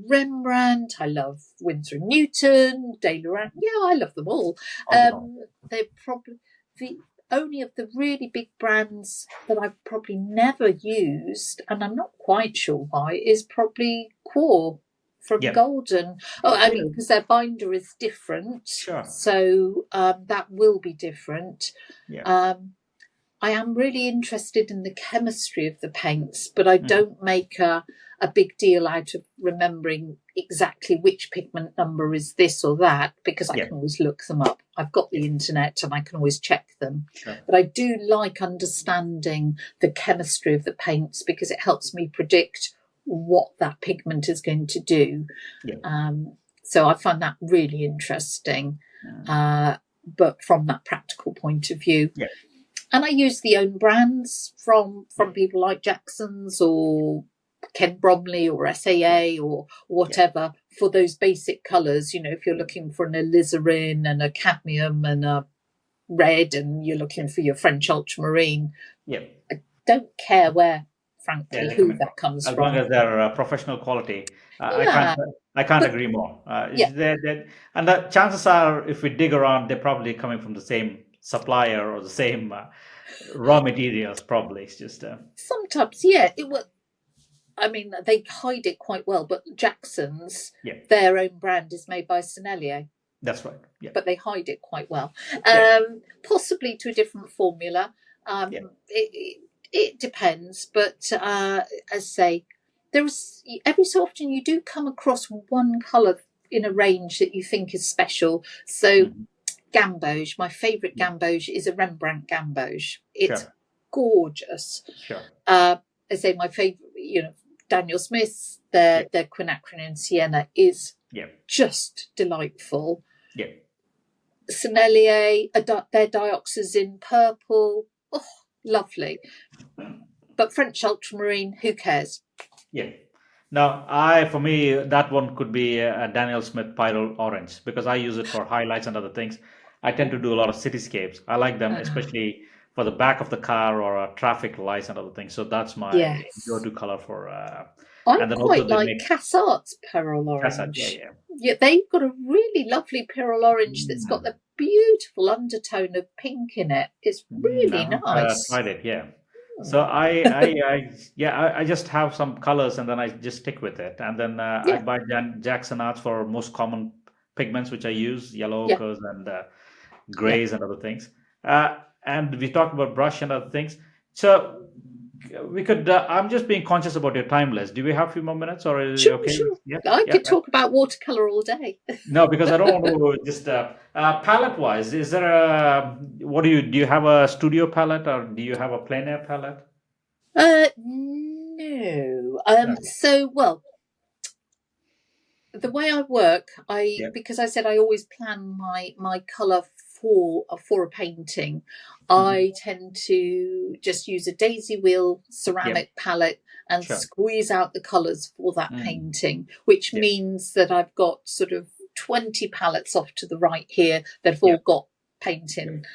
Rembrandt. I love Winsor & Newton, De Laurent. Yeah, I love them all. They're probably the only of the really big brands that I've probably never used, and I'm not quite sure why, is probably Quor from Golden. Because their binder is different. Sure. So that will be different. Yeah. I am really interested in the chemistry of the paints, but I don't make a big deal out of remembering exactly which pigment number is this or that, because I can always look them up. I've got the internet and I can always check them. Sure. But I do like understanding the chemistry of the paints because it helps me predict what that pigment is going to do. Yeah. So I find that really interesting, but from that practical point of view. Yeah. And I use the own brands from people like Jackson's or Ken Bromley or SAA or whatever for those basic colours. If you're looking for an alizarin and a cadmium and a red and you're looking for your French ultramarine, I don't care where, frankly, who that comes from. As long as they're professional quality. I can't agree more. And the chances are, if we dig around, they're probably coming from the same supplier or the same raw materials. Probably it's just sometimes, it will. I mean, they hide it quite well. But Jackson's, their own brand is made by Sennelier. That's right. Yeah. But they hide it quite well. Possibly to a different formula. It depends, but as I say, there's every so often you do come across one colour in a range that you think is special. So gamboge, my favourite gamboge is a Rembrandt gamboge. It's gorgeous. Sure. As I say, my favourite, Daniel Smith's, their quinacridone Sienna is just delightful. Yeah. Sennelier, their dioxazine purple. Oh, lovely. But French ultramarine, who cares? Yeah. Now, for me, that one could be a Daniel Smith Pyrrole Orange because I use it for highlights and other things. I tend to do a lot of cityscapes. I like them, especially for the back of the car or traffic lights and other things. So that's my go-to color for. I quite like Cassart's Pyrrole Orange. Cassart, yeah, they've got a really lovely Pyrrole Orange that's got the beautiful undertone of pink in it. It's really nice. Tried it, yeah. So I just have some colors and then I just stick with it. And then I buy Jackson Arts for most common pigments, which I use, yellow ochres and grays and other things. And we talked about brush and other things. So we could, I'm just being conscious about your time, Liz. Do we have a few more minutes or is it okay? Sure. I could talk about watercolour all day. No, because I don't want to just, palette wise, is there do you have a studio palette or do you have a plein air palette? No. So, the way I work, because I said I always plan my colour for a painting, I tend to just use a daisy wheel ceramic palette and Sure. squeeze out the colours for that Mm. painting, which Yeah. means that I've got sort of 20 palettes off to the right here that have all got paint in.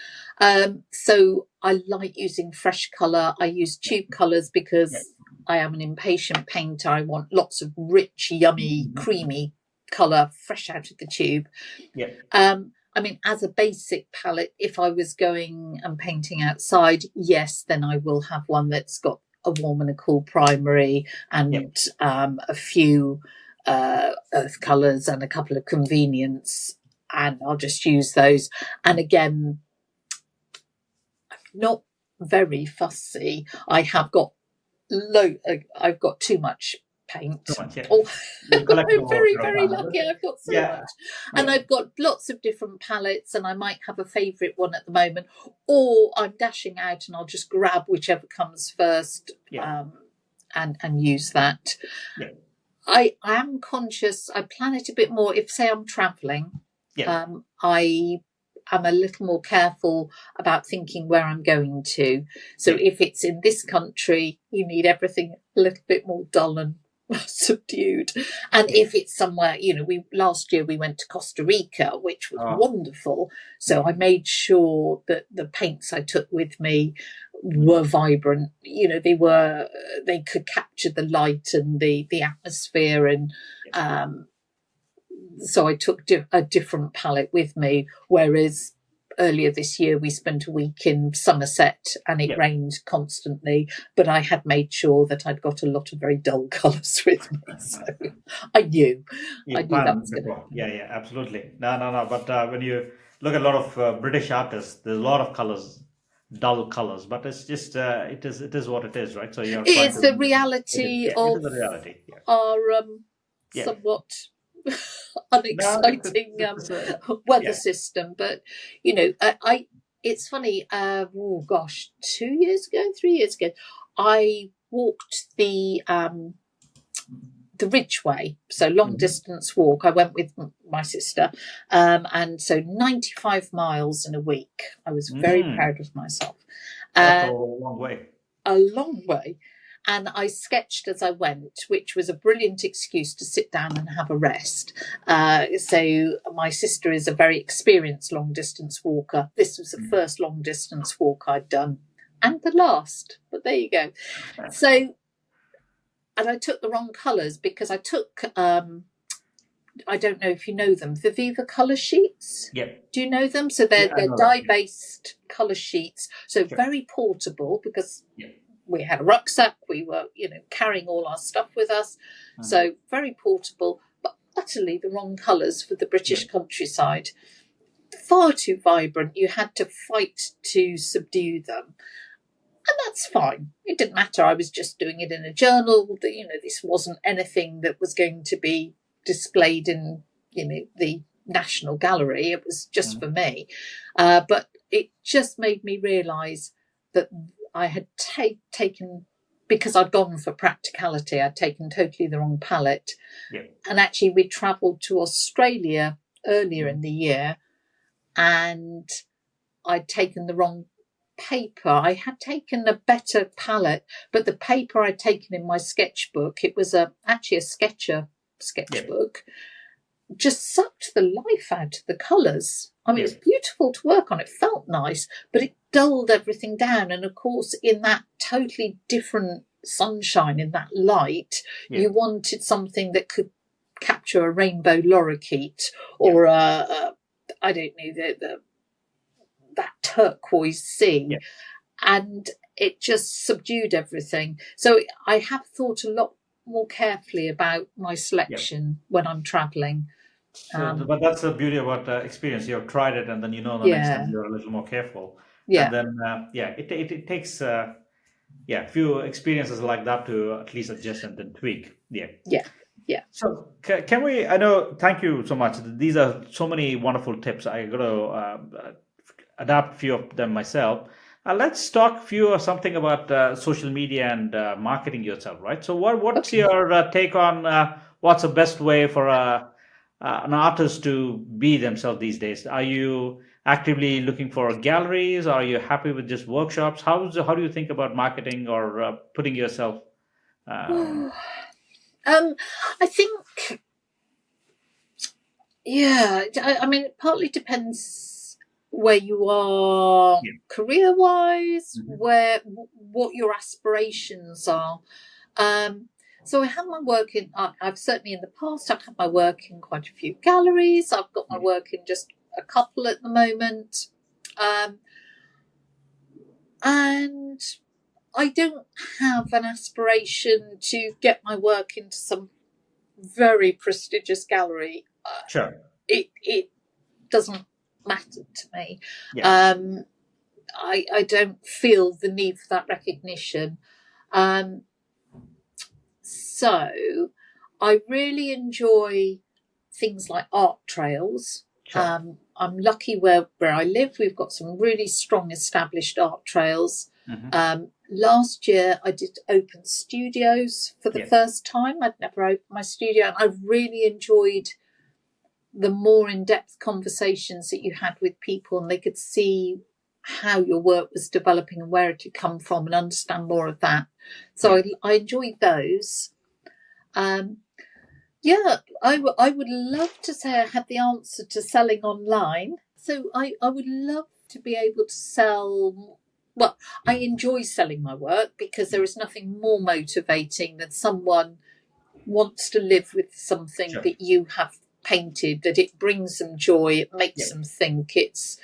So I like using fresh colour. I use tube colours because I am an impatient painter. I want lots of rich, yummy, creamy colour fresh out of the tube. Yeah. I mean, as a basic palette, if I was going and painting outside, yes, then I will have one that's got a warm and a cool primary and a few earth colours and a couple of convenience, and I'll just use those. And again, not very fussy. I have got I've got too much paint. Too much, Oh, You collect I'm the very, water very on it. lucky. I've got so Yeah. much. And I've got lots of different palettes, and I might have a favourite one at the moment, or I'm dashing out and I'll just grab whichever comes first and use that. Yeah. I am conscious, I plan it a bit more. If, say, I'm travelling, I am a little more careful about thinking where I'm going to. So if it's in this country, you need everything a little bit more dull and subdued. And if it's somewhere, last year we went to Costa Rica, which was wonderful. So I made sure that the paints I took with me were vibrant. They could capture the light and the atmosphere, and so I took a different palette with me, whereas earlier this year we spent a week in Somerset and it rained constantly, but I had made sure that I'd got a lot of very dull colours with me, so I knew that was going to happen. Yeah, absolutely. No. But when you look at a lot of British artists, there's a lot of colors, dull colors, but it's just it is what it is, right? So you're trying It's the reality of it is the reality. our somewhat unexciting weather system. But it's funny. 3 years ago, I walked the Ridgeway, so long distance walk. I went with my sister, and so 95 miles in a week. I was very proud of myself. That's a long way. A long way. And I sketched as I went, which was a brilliant excuse to sit down and have a rest. So my sister is a very experienced long-distance walker. This was the first long-distance walk I'd done, and the last, but there you go. So, and I took the wrong colours because I took, I don't know if you know them, the Viva colour sheets. Yeah. Do you know them? So they're dye-based colour sheets, so very portable because... we had a rucksack, we were, carrying all our stuff with us. So very portable, but utterly the wrong colours for the British countryside. Far too vibrant. You had to fight to subdue them. And that's fine. It didn't matter. I was just doing it in a journal. This wasn't anything that was going to be displayed in, the National Gallery. It was just for me. But it just made me realise that I had taken, because I'd gone for practicality, I'd taken totally the wrong palette. Yeah. And actually we travelled to Australia earlier in the year and I'd taken the wrong paper. I had taken a better palette, but the paper I'd taken in my sketchbook, it was actually a sketchbook, just sucked the life out of the colours. I mean, it was beautiful to work on. It felt nice, but it dulled everything down. And of course, in that totally different sunshine, in that light, you wanted something that could capture a rainbow lorikeet or I don't know, that turquoise sea. And it just subdued everything. So I have thought a lot more carefully about my selection when I'm travelling. But that's the beauty about experience. You've tried it, and then the next time you're a little more careful. And then it takes a few experiences like that to at least adjust and then tweak. Yeah. So can we? I know. Thank you so much. These are so many wonderful tips. I got to adapt a few of them myself. Let's talk something about social media and marketing yourself, right? So what's your take on what's the best way for an artist to be themselves these days? Are you actively looking for galleries? Are you happy with just workshops? How do you think about marketing or putting yourself? Um, I think, yeah, I mean, it partly depends where you are yeah. career-wise, Mhm. what your aspirations are. So I have my work in. I've certainly in the past I've had my work in quite a few galleries. I've got my Yeah. work in just a couple at the moment, um, and I don't have an aspiration to get my work into some very prestigious gallery. Sure. It doesn't matter to me. Yeah. Um, I don't feel the need for that recognition. Um, so I really enjoy things like art trails. Sure. I'm lucky where I live, we've got some really strong established art trails. Hmm. Last year, I did open studios for the Yeah. first time. I'd never opened my studio, and I really enjoyed the more in-depth conversations that you had with people, and they could see how your work was developing and where it had come from and understand more of that. So Yeah. I enjoyed those. Um, yeah, I would love to say I had the answer to selling online. So I would love to be able to sell. Well, I enjoy selling my work because there is nothing more motivating than someone wants to live with something Sure. that you have painted, that it brings them joy, it Yeah. makes them think. It's,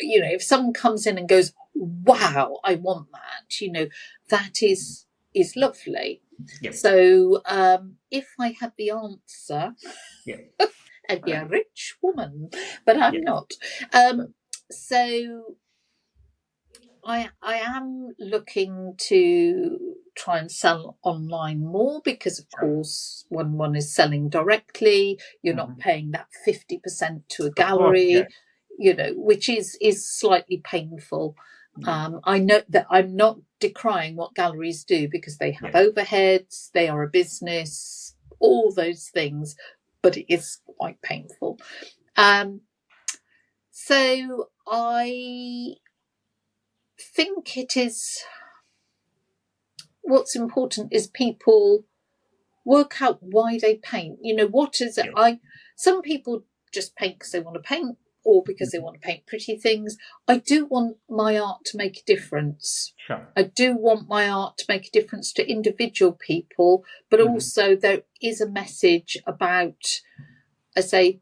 if someone comes in and goes, wow, I want that, that is lovely. Yeah. So if I had the answer, Yeah. I'd be Right. a rich woman, but Yeah. I'm not. So I am looking to try and sell online more because, of Sure. course, when one is selling directly, you're not Hmm. paying that 50% to a Of course. Yeah. gallery, which is slightly painful. Yeah. I know that I'm not decrying what galleries do because they have Yeah. overheads, they are a business, all those things, but it is quite painful. So I think it is what's important is people work out why they paint. What is it? Yeah. Some people just paint because they want to paint or because they Mhm. want to paint pretty things. I do want my art to make a difference. Sure. I do want my art to make a difference to individual people, but Hmm. also there is a message about, I say,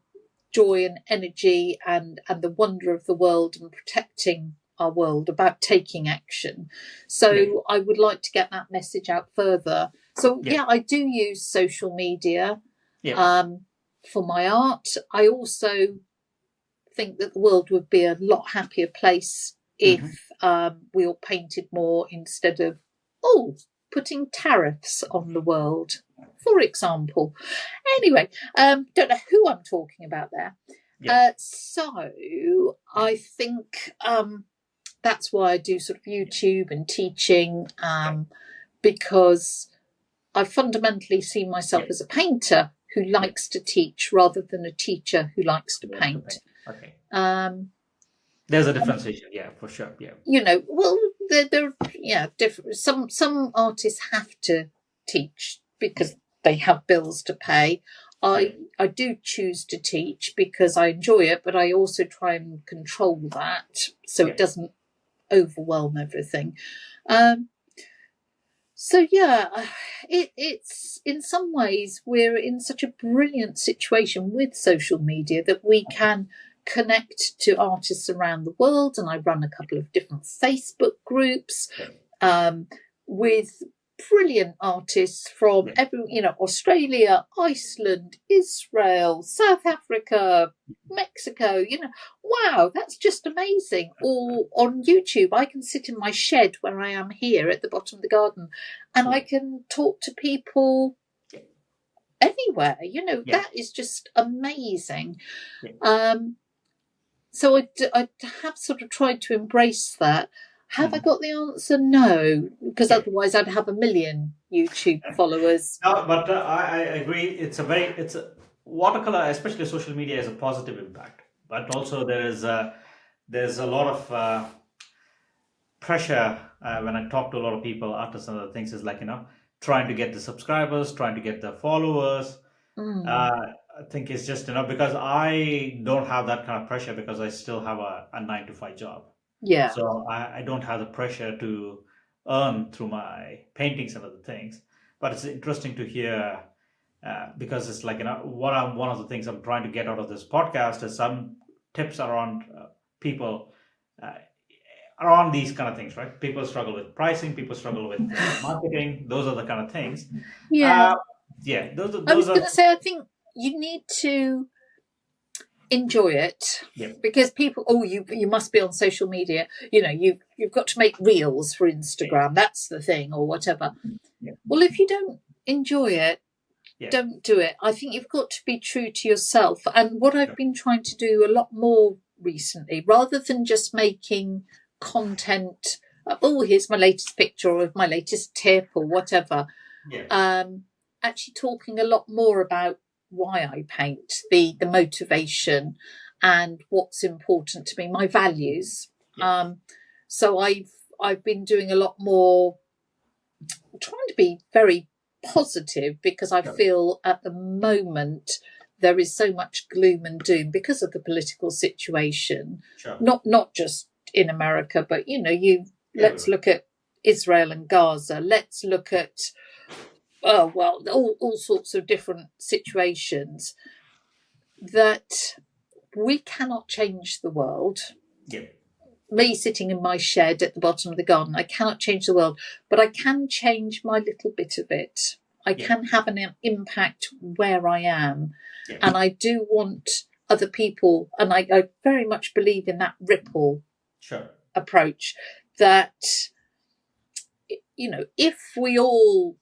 joy and energy and the wonder of the world and protecting our world, about taking action. Yeah. So I would like to get that message out further. So Yeah. yeah, I do use social media Yeah. for my art. I also think that the world would be a lot happier place Hmm. if we all painted more instead of putting tariffs on the world, for example. Anyway, don't know who I'm talking about there. Yeah. So I think that's why I do sort of YouTube and teaching, Okay. because I fundamentally see myself Yeah. as a painter who Yeah. likes to teach rather than a teacher who likes to Who wants to paint. paint? Okay. Um, There's a differentiation. Yeah, for sure. Yeah. well, they're different. Some artists have to teach Yeah. because they have bills to pay. Yeah. I do choose to teach because I enjoy it, but I also try and control that so Yeah. it doesn't overwhelm everything. Um, so yeah, it's in some ways we're in such a brilliant situation with social media that we can connect to artists around the world, and I run a couple of different Facebook groups Yeah. with brilliant artists from Yeah. Australia, Iceland, Israel, South Africa, Mexico. Wow, that's just amazing. Or on YouTube, I can sit in my shed where I am here at the bottom of the garden, and I Yeah. can talk to people Yeah. anywhere. Yeah. That is just amazing. Yeah. So I have sort of tried to embrace that. Have I Mhm. got the answer? No, because Yeah. otherwise I'd have a million YouTube followers. No, but I agree. watercolor, especially social media, has a positive impact, but also there's a lot of pressure when I talk to a lot of people, artists and other things. Is like trying to get the subscribers, trying to get the followers. Mm. Uh, I think it's just because I don't have that kind of pressure because I still have a 9 to 5 job. Yeah. So I don't have the pressure to earn through my paintings and other things. But it's interesting to hear because it's like one of the things I'm trying to get out of this podcast is some tips around people uh, around these kind of things, right? People struggle with pricing, people struggle with marketing. Those are the kind of things. Yeah. Uh, yeah, those are I was those are going to say, I think you need to enjoy it yeah, because people, oh, you must be on social media. You've got to make reels for yeah, Instagram. That's the thing, or whatever. yeah, Well, if you don't enjoy it, yeah, don't do it. I think you've got to be true to yourself. And what I've sure, been trying to do a lot more recently, rather than just making content, oh, here's my latest picture or my latest tip or whatever, yeah, actually talking a lot more about why I paint, the motivation and what's important to me, my values. yeah, So I've been doing a lot more, trying to be very positive because I sure, feel at the moment there is so much gloom and doom because of the political situation, sure, not just in America, but let's everywhere, look at Israel and Gaza. Let's look at all sorts of different situations that we cannot change the world. yeah, Me sitting in my shed at the bottom of the garden, I cannot change the world, but I can change my little bit of it. I yeah, can have an impact where I am. yeah, And I do want other people, and I very much believe in that ripple sure, approach that, if we all,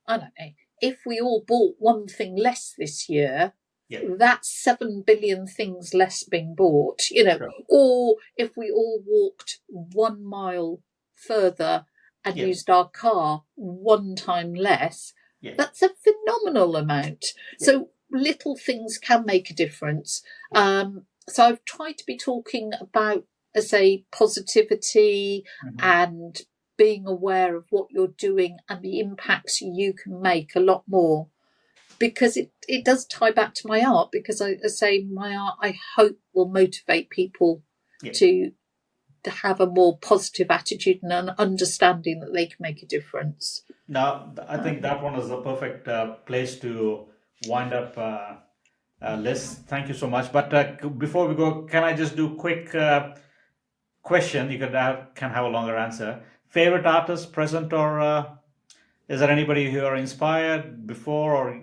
I don't know, if we all bought one thing less this year, yeah, that's 7 billion things less being bought, sure, or if we all walked 1 mile further and yeah, used our car one time less, yeah, that's a phenomenal amount. yeah, So little things can make a difference. So I've tried to be talking about, as a positivity hmm, and being aware of what you're doing and the impacts you can make a lot more, because it does tie back to my art, because I say my art, I hope, will motivate people yeah. to have a more positive attitude and an understanding that they can make a difference. Now, I think that one is the perfect place to wind up, Liz. Thank you so much. But before we go, can I just do quick question? You can have a longer answer. Favorite artist, present or is there anybody who are inspired before or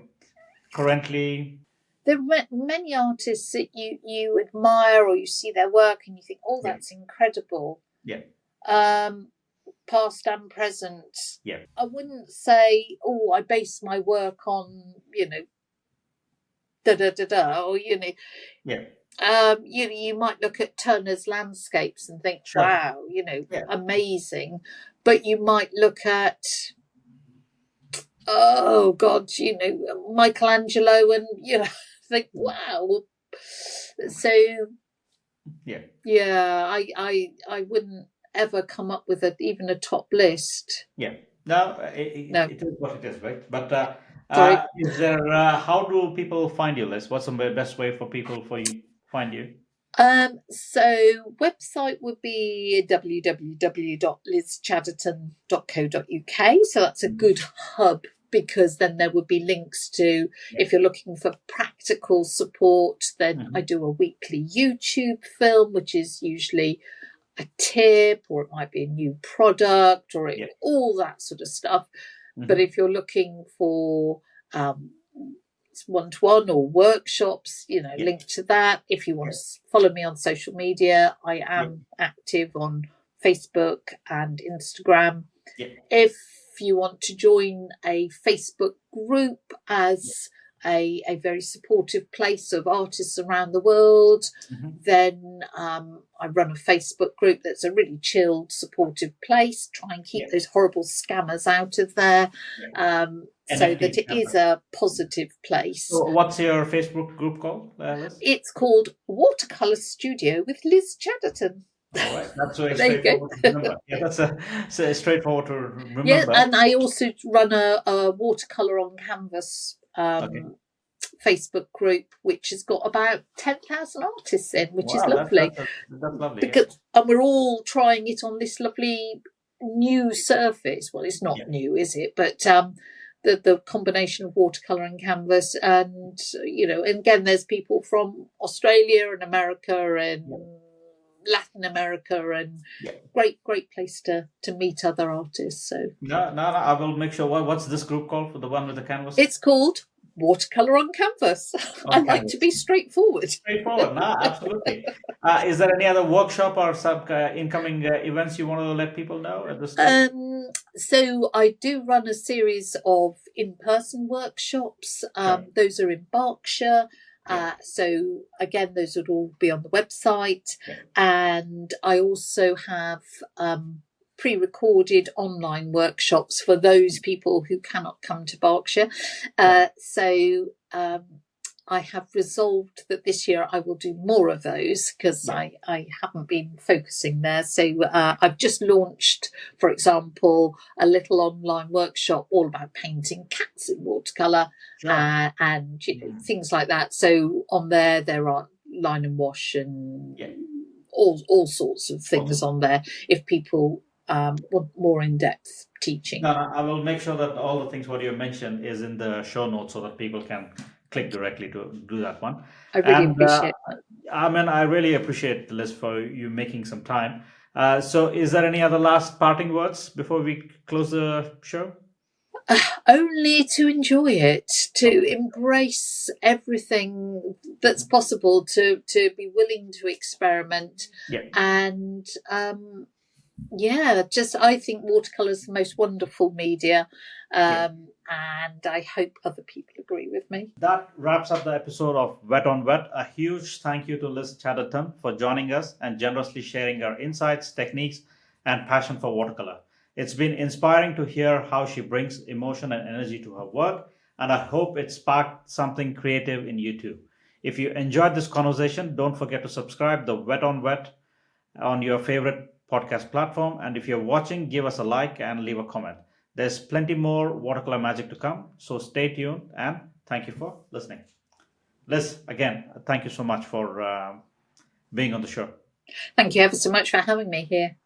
currently? There are many artists that you admire, or you see their work and you think, oh, Yeah, that's incredible. yeah, Um, Past and present. yeah, I wouldn't say, oh, I base my work on, da da da da, or yeah, you might look at Turner's landscapes and think, sure, wow, yeah, amazing. But you might look at, oh God, Michelangelo, and think, wow. So yeah. yeah, I wouldn't ever come up with even a top list. Yeah. Now, No, it is what it is, right? But sorry. is there, how do people find you, Liz? What's the best way for people for you find you? So website would be www.lizchaderton.co.uk. So that's a good hub, because then there would be links to, Yeah. if you're looking for practical support, then I Hmm. do a weekly YouTube film, which is usually a tip, or it might be a new product, or Yeah. all that sort of stuff. But Hmm. if you're looking for one-to-one or workshops, Yeah. link to that. If you want Yeah. to follow me on social media, I Yeah. am active on Facebook and Instagram. Yeah. If you want to join a Facebook group Yeah. as a very supportive place of artists around the world. Then I run a Facebook group that's a really chilled, supportive place. Try and keep those horrible scammers out of there, so that it is a positive place. So what's your Facebook group called, Liz? It's called Watercolour Studio with Liz Chaderton. All right, that's very straightforward to remember. Yeah, that's a straightforward to remember. Yeah, and I also run a watercolour on canvas Facebook group, which has got about 10,000 artists in, which is lovely. That's lovely. Because, and we're all trying it on this lovely new surface. Well, it's not new, is it? But the combination of watercolour and canvas, and and again, there's people from Australia and America and Latin America, and great place to meet other artists. So no, I will make sure. What's this group called for the one with the canvas? It's called Watercolour on Canvas. I like to be straightforward. Straightforward, no, absolutely. Is there any other workshop or incoming events you want to let people know at this stage? So I do run a series of in-person workshops. Those are in Berkshire. So again, those would all be on the website. And I also have pre-recorded online workshops for those people who cannot come to Berkshire. So I have resolved that this year I will do more of those, because I haven't been focusing there. So I've just launched, for example, a little online workshop all about painting cats in watercolour, and things like that. So on there are line and wash and all sorts of things on there if people want more in-depth teaching. No, I will make sure that all the things what you mentioned is in the show notes so that people can click directly to do that one. I really appreciate that. I really appreciate, Liz, for you making some time. So is there any other last parting words before we close the show? Only to enjoy it, to embrace everything that's possible, to be willing to experiment, and I think watercolour is the most wonderful media, and I hope other people agree with me. That wraps up the episode of Wet on Wet. A huge thank you to Liz Chaderton for joining us and generously sharing her insights, techniques, and passion for watercolour. It's been inspiring to hear how she brings emotion and energy to her work, and I hope it sparked something creative in you too. If you enjoyed this conversation, don't forget to subscribe to Wet on Wet on your favorite podcast platform, and if you're watching, give us a like and leave a comment. There's plenty more watercolor magic to come, so stay tuned, and thank you for listening. Liz, again, thank you so much for being on the show. Thank you ever so much for having me here.